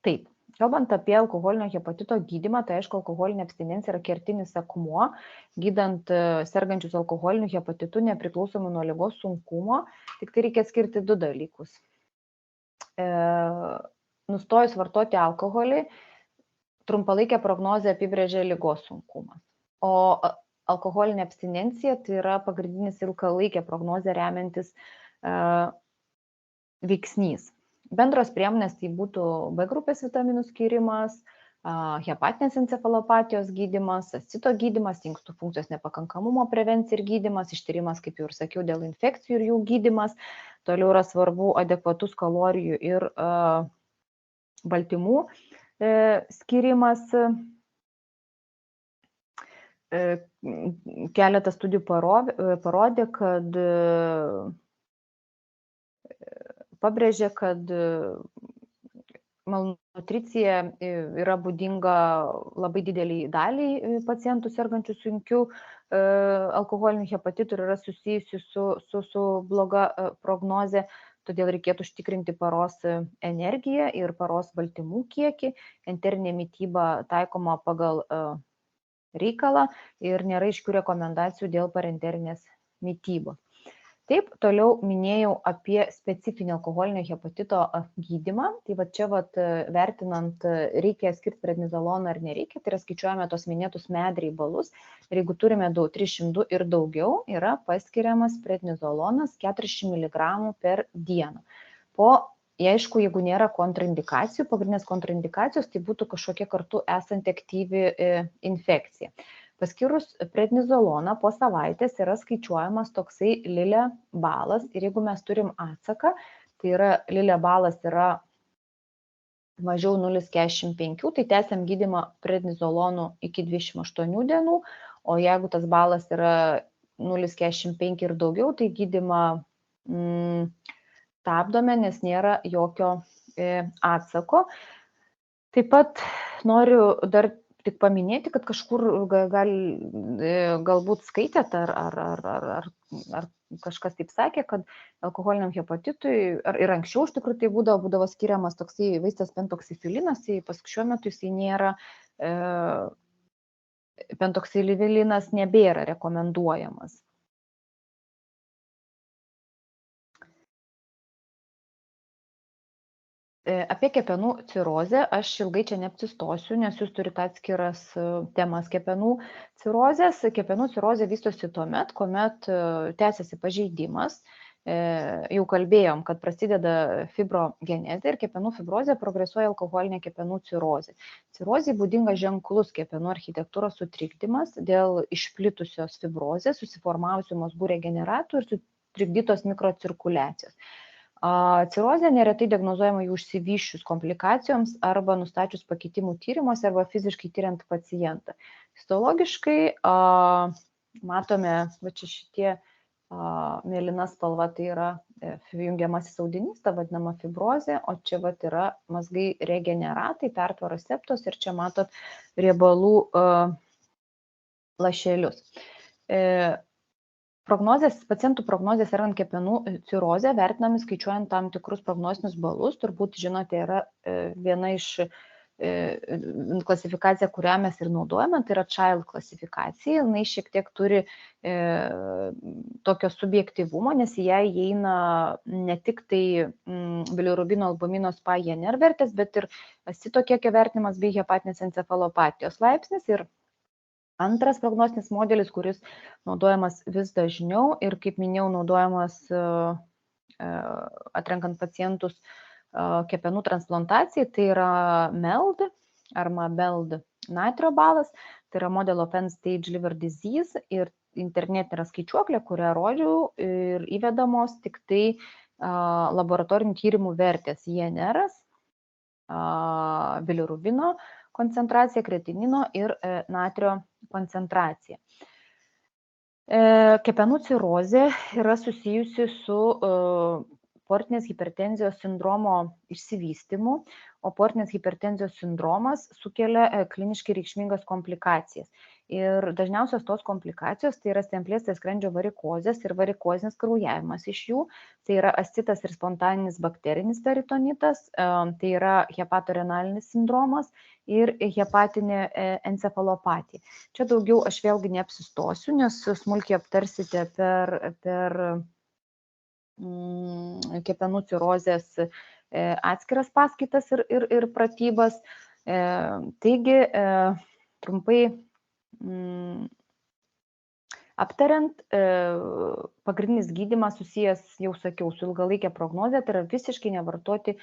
Taip, kalbant apie alkoholinio hepatito gydymą, tai aišku, alkoholinė abstinencija yra kertinis akmuo, gydant sergančius alkoholiniu hepatitu nepriklausomai nuo ligos sunkumo, tik tai reikia skirti du dalykus. Nustojus vartoti alkoholį, trumpalaikę prognozę apibrėžia ligos sunkumas, o alkoholinė abstinencija tai yra pagrindinis ilgalaikė prognozė remiantis veiksnys. Bendros priemonės tai būtų B grupės vitaminų skyrimas, hepatinės encefalopatijos gydymas, ascito gydymas, inkstų funkcijos nepakankamumo prevencija ir gydymas, ištyrimas, kaip jau ir sakiau, dėl infekcijų ir jų gydymas. Toliau yra svarbu adekvatus kalorijų ir baltymų skyrimas. Keletas studijų pabrėžė, kad malnutricija yra būdinga labai dideliai daliai pacientų sergančių sunkiu alkoholiniu hepatitu ir yra susijusi su bloga prognoze, todėl reikėtų užtikrinti paros energiją ir paros baltymų kiekį. Enterinė mityba taikoma pagal reikalą ir nėra aiškių rekomendacijų dėl parenterinės mitybos. Taip, toliau minėjau apie specifinį alkoholinio hepatito gydymą. Tai va čia vertinant, reikia skirti prednizoloną ar nereikia, tai yra skaičiuojame tos minėtus MEDRI balus. Ir jeigu turime 302 ir daugiau, yra paskiriamas prednizolonas 40 mg per dieną. Aišku, jeigu nėra kontraindikacijų, pagrindinės kontraindikacijos, tai būtų kažkokia kartu esanti aktyvi infekcija. Paskyrus prednizoloną po savaitės yra skaičiuojamas toksai Lilė balas ir jeigu mes turim atsaką, tai yra Lilė balas yra mažiau 0,45, tai tęsiam gydymą prednizolonu iki 28 dienų, o jeigu tas balas yra 0,45 ir daugiau, tai gydymą stabdome, nes nėra jokio atsako. Taip pat noriu dar tik paminėti, kad kažkur galbūt skaitėt ar kažkas taip sakė, kad alkoholiniam hepatitui, ir anksčiau iš tikrųjų tai būdavo skiriamas toksai vaistas pentoksifilinas, tai paskui šiuo metu jisai nėra, pentoksifilinas nebėra rekomenduojamas. Apie kepenų cirozę aš ilgai čia neapsistosiu, nes jūs turite atskiras temas kepenų cirozės. Kepenų cirozė vystosi tuomet, kuomet tęsiasi pažeidimas. Jau kalbėjom, kad prasideda fibrogenezė ir kepenų fibrozė progresuoja alkoholinė kepenų cirozė. Cirozė būdinga ženklus kepenų architektūros sutrikdymas dėl išplitusios fibrozės, susiformavusių mazgų regeneratų ir sutrikdytos mikrocirkuliacijos. Cirozė neretai diagnozuojama jau išsivysčius komplikacijoms arba nustačius pakitimų tyrimuose arba fiziškai tyriant pacientą. Histologiškai matome, va čia šitie mėlyna spalva, tai yra jungiamasis audinys, ta vadinama fibrozė, o čia va yra mazgai regeneratai, pertvaros septos ir čia matot riebalų lašelius. Pacientų prognozės sergant kepenų cirozę vertinami skaičiuojant tam tikrus prognostinius balus. Turbūt žinote, yra viena iš klasifikacija, kurią mes ir naudojame, tai yra Child klasifikacija. Jis šiek tiek turi tokio subjektyvumo, nes į ją įeina ne tik tai bilirubino, albumino, SPA, INR vertės, bet ir acito kiekio vertinimas bei hepatinės encefalopatijos laipsnis. Ir antras prognostinis modelis, kuris naudojamas vis dažniau ir, kaip minėjau, naudojamas atrenkant pacientus kepenų transplantacijai, tai yra MELD arba MELD natrio balas, tai yra Model of End-Stage Liver Disease ir internetinė yra skaičiuoklė, kurią rodžiau ir įvedamos tik tai laboratorinių tyrimų vertės INR, bilirubino koncentracija, kreatinino ir natrio koncentracija. Kepenų cirozė yra susijusi su portinės hipertenzijos sindromo išsivystymu, o portinės hipertenzijos sindromas sukelia kliniškai reikšmingas komplikacijas. Ir dažniausios tos komplikacijos tai yra stemplės skrandžio varikozės ir varikozinis kraujavimas iš jų, tai yra ascitas ir spontaninis bakterinis peritonitas, tai yra hepatorenalinis sindromas ir hepatinė encefalopatija. Čia daugiau aš vėlgi neapsistosiu, nes smulkiai aptarsite per kepenų cirozės atskiras paskaitas ir pratybas. Taigi, trumpai aptariant, pagrindinis gydymas susijęs, jau sakiau, su ilgalaikė prognozė, tai yra visiškai nevartoti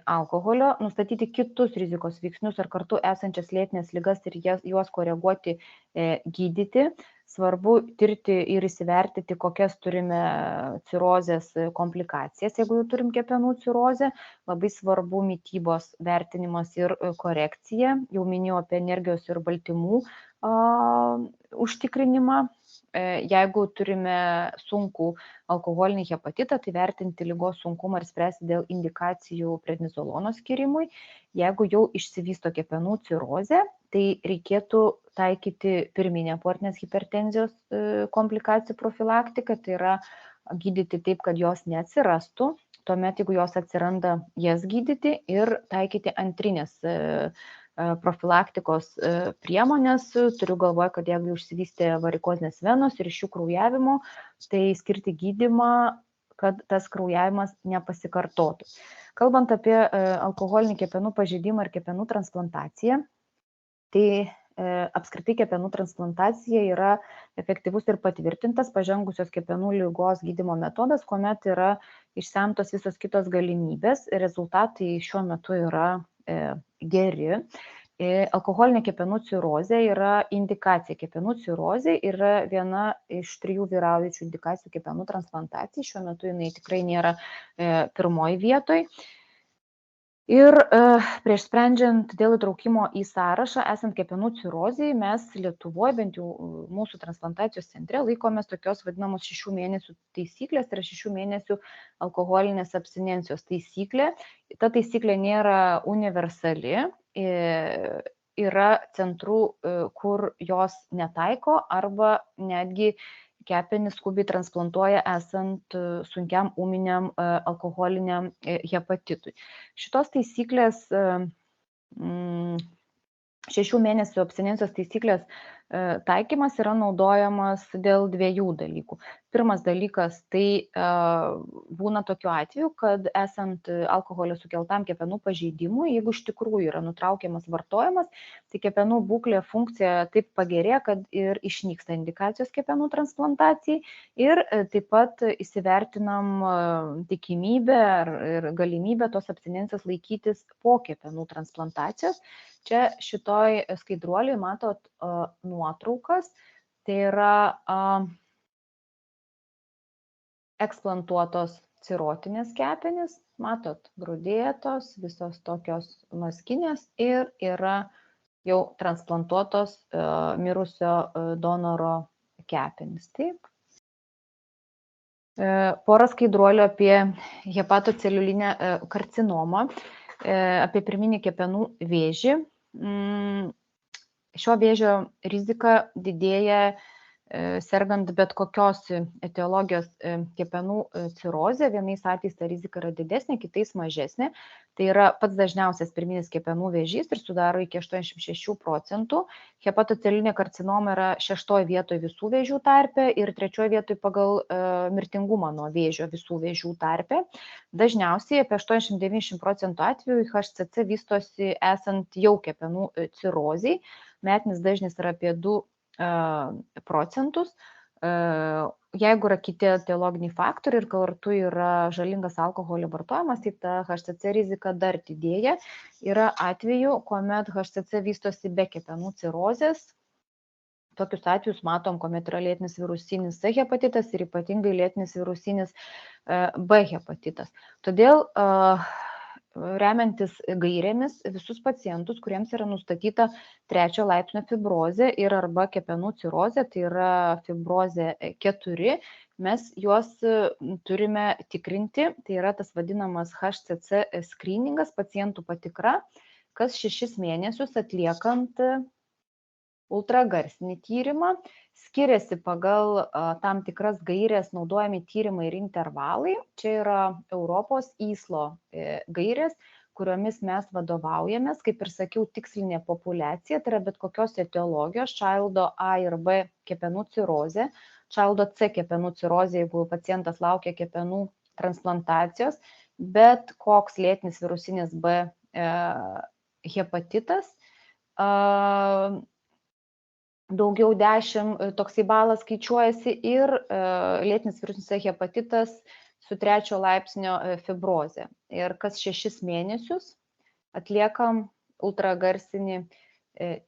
alkoholio, nustatyti kitus rizikos veiksnius ar kartu esančias lėtines ligas ir juos koreguoti, gydyti. Svarbu tirti ir įsivertinti, kokias turime cirozės komplikacijas, jeigu jau turim kepenų cirozę. Labai svarbu mitybos vertinimas ir korekcija. Jau minėjau apie energijos ir baltymų užtikrinimą. Jeigu turime sunkų alkoholinį hepatitą, tai vertinti ligos sunkumą ir spręsti dėl indikacijų prednizolono skirimui. Jeigu jau išsivysto kepenų cirozė, tai reikėtų taikyti pirminę portinės hipertenzijos komplikacijų profilaktiką, tai yra gydyti taip, kad jos neatsirastų. Tuomet, jeigu jos atsiranda, jas gydyti ir taikyti antrinės profilaktikos priemonės. Turiu galvoje, kad jeigu išsivystė varikozinės venos ir iš jų kraujavimo, tai skirti gydymą, kad tas kraujavimas nepasikartotų. Kalbant apie alkoholinį kepenų pažeidimą ir kepenų transplantaciją, tai apskritai kepenų transplantacija yra efektyvus ir patvirtintas pažengusios kepenų ligos gydymo metodas, kuomet yra išsemtos visos kitos galimybės. Rezultatai šiuo metu yra geri. Alkoholinė kepenų cirozė yra indikacija. Kepenų cirozė yra viena iš 3 vyraujančių indikacijų kepenų transplantacijai. Šiuo metu jinai tikrai nėra pirmoji vietoj. Ir prieš sprendžiant dėl įtraukimo į sąrašą esant kepenų cirozijai, mes Lietuvoje, bent jau mūsų transplantacijos centre, laikomės tokios vadinamos 6 mėnesių taisyklės, tai yra 6 mėnesių alkoholinės abstinencijos taisyklė. Ta taisyklė nėra universali, yra centrų, kur jos netaiko arba netgi kepenys skubiai transplantuoja esant sunkiam ūminiam alkoholiniam hepatitui. Šitos taisyklės, 6 mėnesių abstinencijos taisyklės taikymas yra naudojamas dėl dviejų dalykų. Pirmas dalykas, tai būna tokiu atveju, kad esant alkoholio sukeltam kepenų pažeidimui, jeigu iš tikrųjų yra nutraukiamas vartojimas, tai kepenų būklė, funkcija taip pagerėja, kad ir išnyksta indikacijos kepenų transplantacijai ir taip pat įsivertinam tikimybę ir galimybę tos abstinencijos laikytis po kepenų transplantacijos. Čia šitoj skaidruoliui matot nuotraukas, tai yra eksplantuotos cirotinės kepenys, matot, grūdėtos, visos tokios mazginės ir yra jau transplantuotos mirusio donoro kepenys. Taip. Porą skaidruolių apie hepatoceliulinę karcinomą, apie pirminį kepenų vėžį. Šio vėžio rizika didėja sergant bet kokios etiologijos kepenų cirozė. Vienais atvejais ta rizika yra didesnė, kitais mažesnė. Tai yra pats dažniausias pirminis kepenų vėžys ir sudaro iki 86%. Hepatoceliulinė karcinoma yra 6 vietoje visų vėžių tarpe ir 3 vietoje pagal mirtingumą nuo vėžio visų vėžių tarpe. Dažniausiai apie 80-90% atvejų HCC vystosi esant jau kepenų cirozei. Metinis dažnis yra apie 2%. Jeigu yra kiti etiologiniai faktoriai ir kartu yra žalingas alkoholio vartojimas, tai ta HCC rizika dar didėja. Yra atvejų, kuomet HCC vystosi be kepenų cirozės. Tokius atvejus matom, kuomet yra lėtinis virusinis C hepatitas ir ypatingai lėtinis virusinis B hepatitas. Todėl remiantis gairėmis visus pacientus, kuriems yra nustatyta 3 laipsnio fibrozė ir arba kepenų cirozė, tai yra fibrozė 4, mes juos turime tikrinti, tai yra tas vadinamas HCC screeningas, pacientų patikra, kas 6 mėnesius atliekant ultragarsinį tyrimą. Skiriasi pagal tam tikras gairės naudojami tyrimai ir intervalai. Čia yra Europos ISLO gairės, kuriomis mes vadovaujamės, kaip ir sakiau, tikslinė populiacija, tai yra bet kokios etiologijos, Childo A ir B kepenų cirozė, Childo C kepenų cirozė, jeigu pacientas laukia kepenų transplantacijos, bet koks lėtinis virusinis B hepatitas, daugiau 10 toksai balas skaičiuojasi ir lėtinis virusinis C hepatitas su 3 laipsnio fibrozė. Ir kas 6 mėnesius atliekam ultragarsinį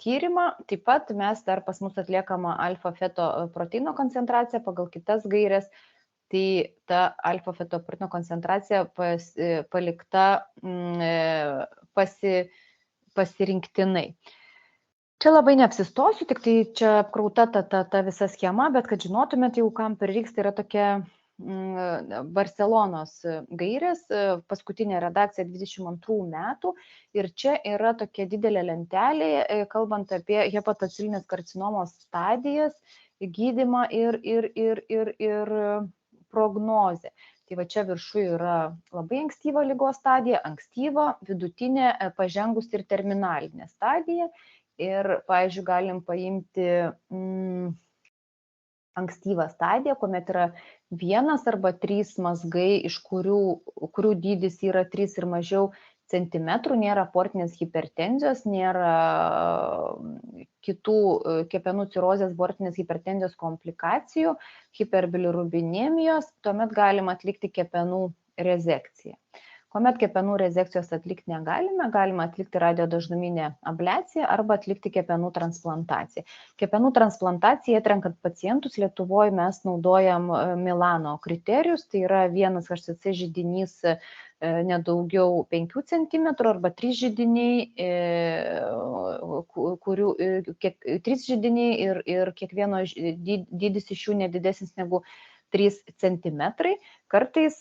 tyrimą. Taip pat mes dar pas mus atliekama alfa-feto proteino koncentracija pagal kitas gairės. Tai ta alfa-feto proteino koncentracija palikta pasirinktinai. Čia labai neapsistosiu, tik tai čia apkrauta ta visa schema, bet kad žinotumėte, jau kam prireiks, tai yra tokia Barcelonos gairės, paskutinė redakcija 22 metų ir čia yra tokia didelė lentelė, kalbant apie hepatoceliulinės karcinomos stadijas, gydymą ir prognozę. Tai va čia viršuje yra labai ankstyva ligos stadija, ankstyva, vidutinė, pažengusi ir terminalinė stadija. Ir, pavyzdžiui, galim paimti ankstyvą stadiją, kuomet yra 1 arba 3 mazgai, iš kurių dydis yra 3 ir mažiau centimetrų, nėra portinės hipertenzijos, nėra kitų kepenų cirozės, portinės hipertenzijos komplikacijų, hiperbilirubinemijos, tuomet galima atlikti kepenų rezekciją. Kuomet kepenų rezekcijos atlikti negalime, galima atlikti radiodažnuminę abliaciją arba atlikti kepenų transplantaciją. Kepenų transplantaciją atrenkant pacientus Lietuvoje mes naudojam Milano kriterijus, tai yra vienas HCC židinys nedaugiau 5 cm arba 3 židiniai, 3 židiniai ir kiekvieno dydis iš jų nedidesnis negu 3 cm. Kartais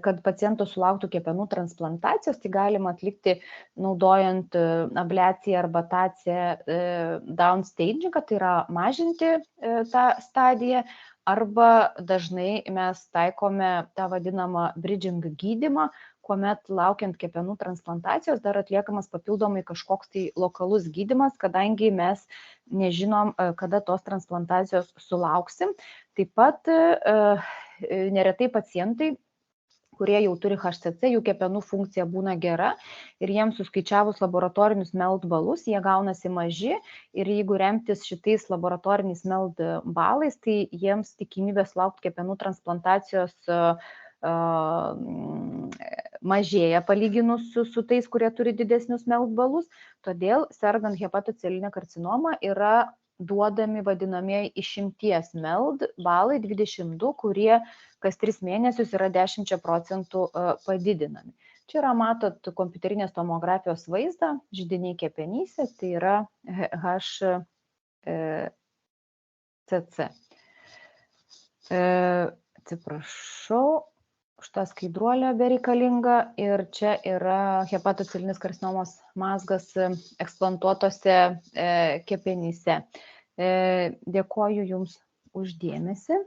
kad pacientas sulauktų kepenų transplantacijos, tai galima atlikti naudojant abliaciją arba bataciją downstagingą, tai yra mažinti tą stadiją, arba dažnai mes taikome tą vadinamą bridging gydymą, kuomet laukiant kepenų transplantacijos dar atliekamas papildomai kažkoks tai lokalus gydymas, kadangi mes nežinom, kada tos transplantacijos sulauksim. Taip pat neretai pacientai, kurie jau turi HCC, jų kepenų funkcija būna gera ir jiems suskaičiavus laboratorinius MELD balus, jie gaunasi maži ir jeigu remtis šitais laboratoriniais MELD balais, tai jiems tikimybė sulaukti kepenų transplantacijos mažėja palyginus su tais, kurie turi didesnius MELD balus, todėl sergant hepatocelinę karcinomą yra duodami vadinamieji išimties MELD balai 22, kurie kas 3 mėnesius yra 10% padidinami. Čia yra, matot, kompiuterinės tomografijos vaizdą, židiniai kepenyse, tai yra HCC. Atsiprašau, už tą skaidruolę bereikalingą ir čia yra hepatocelinis karcinomos mazgas eksplantuotose kepenyse. Dėkoju Jums už dėmesį.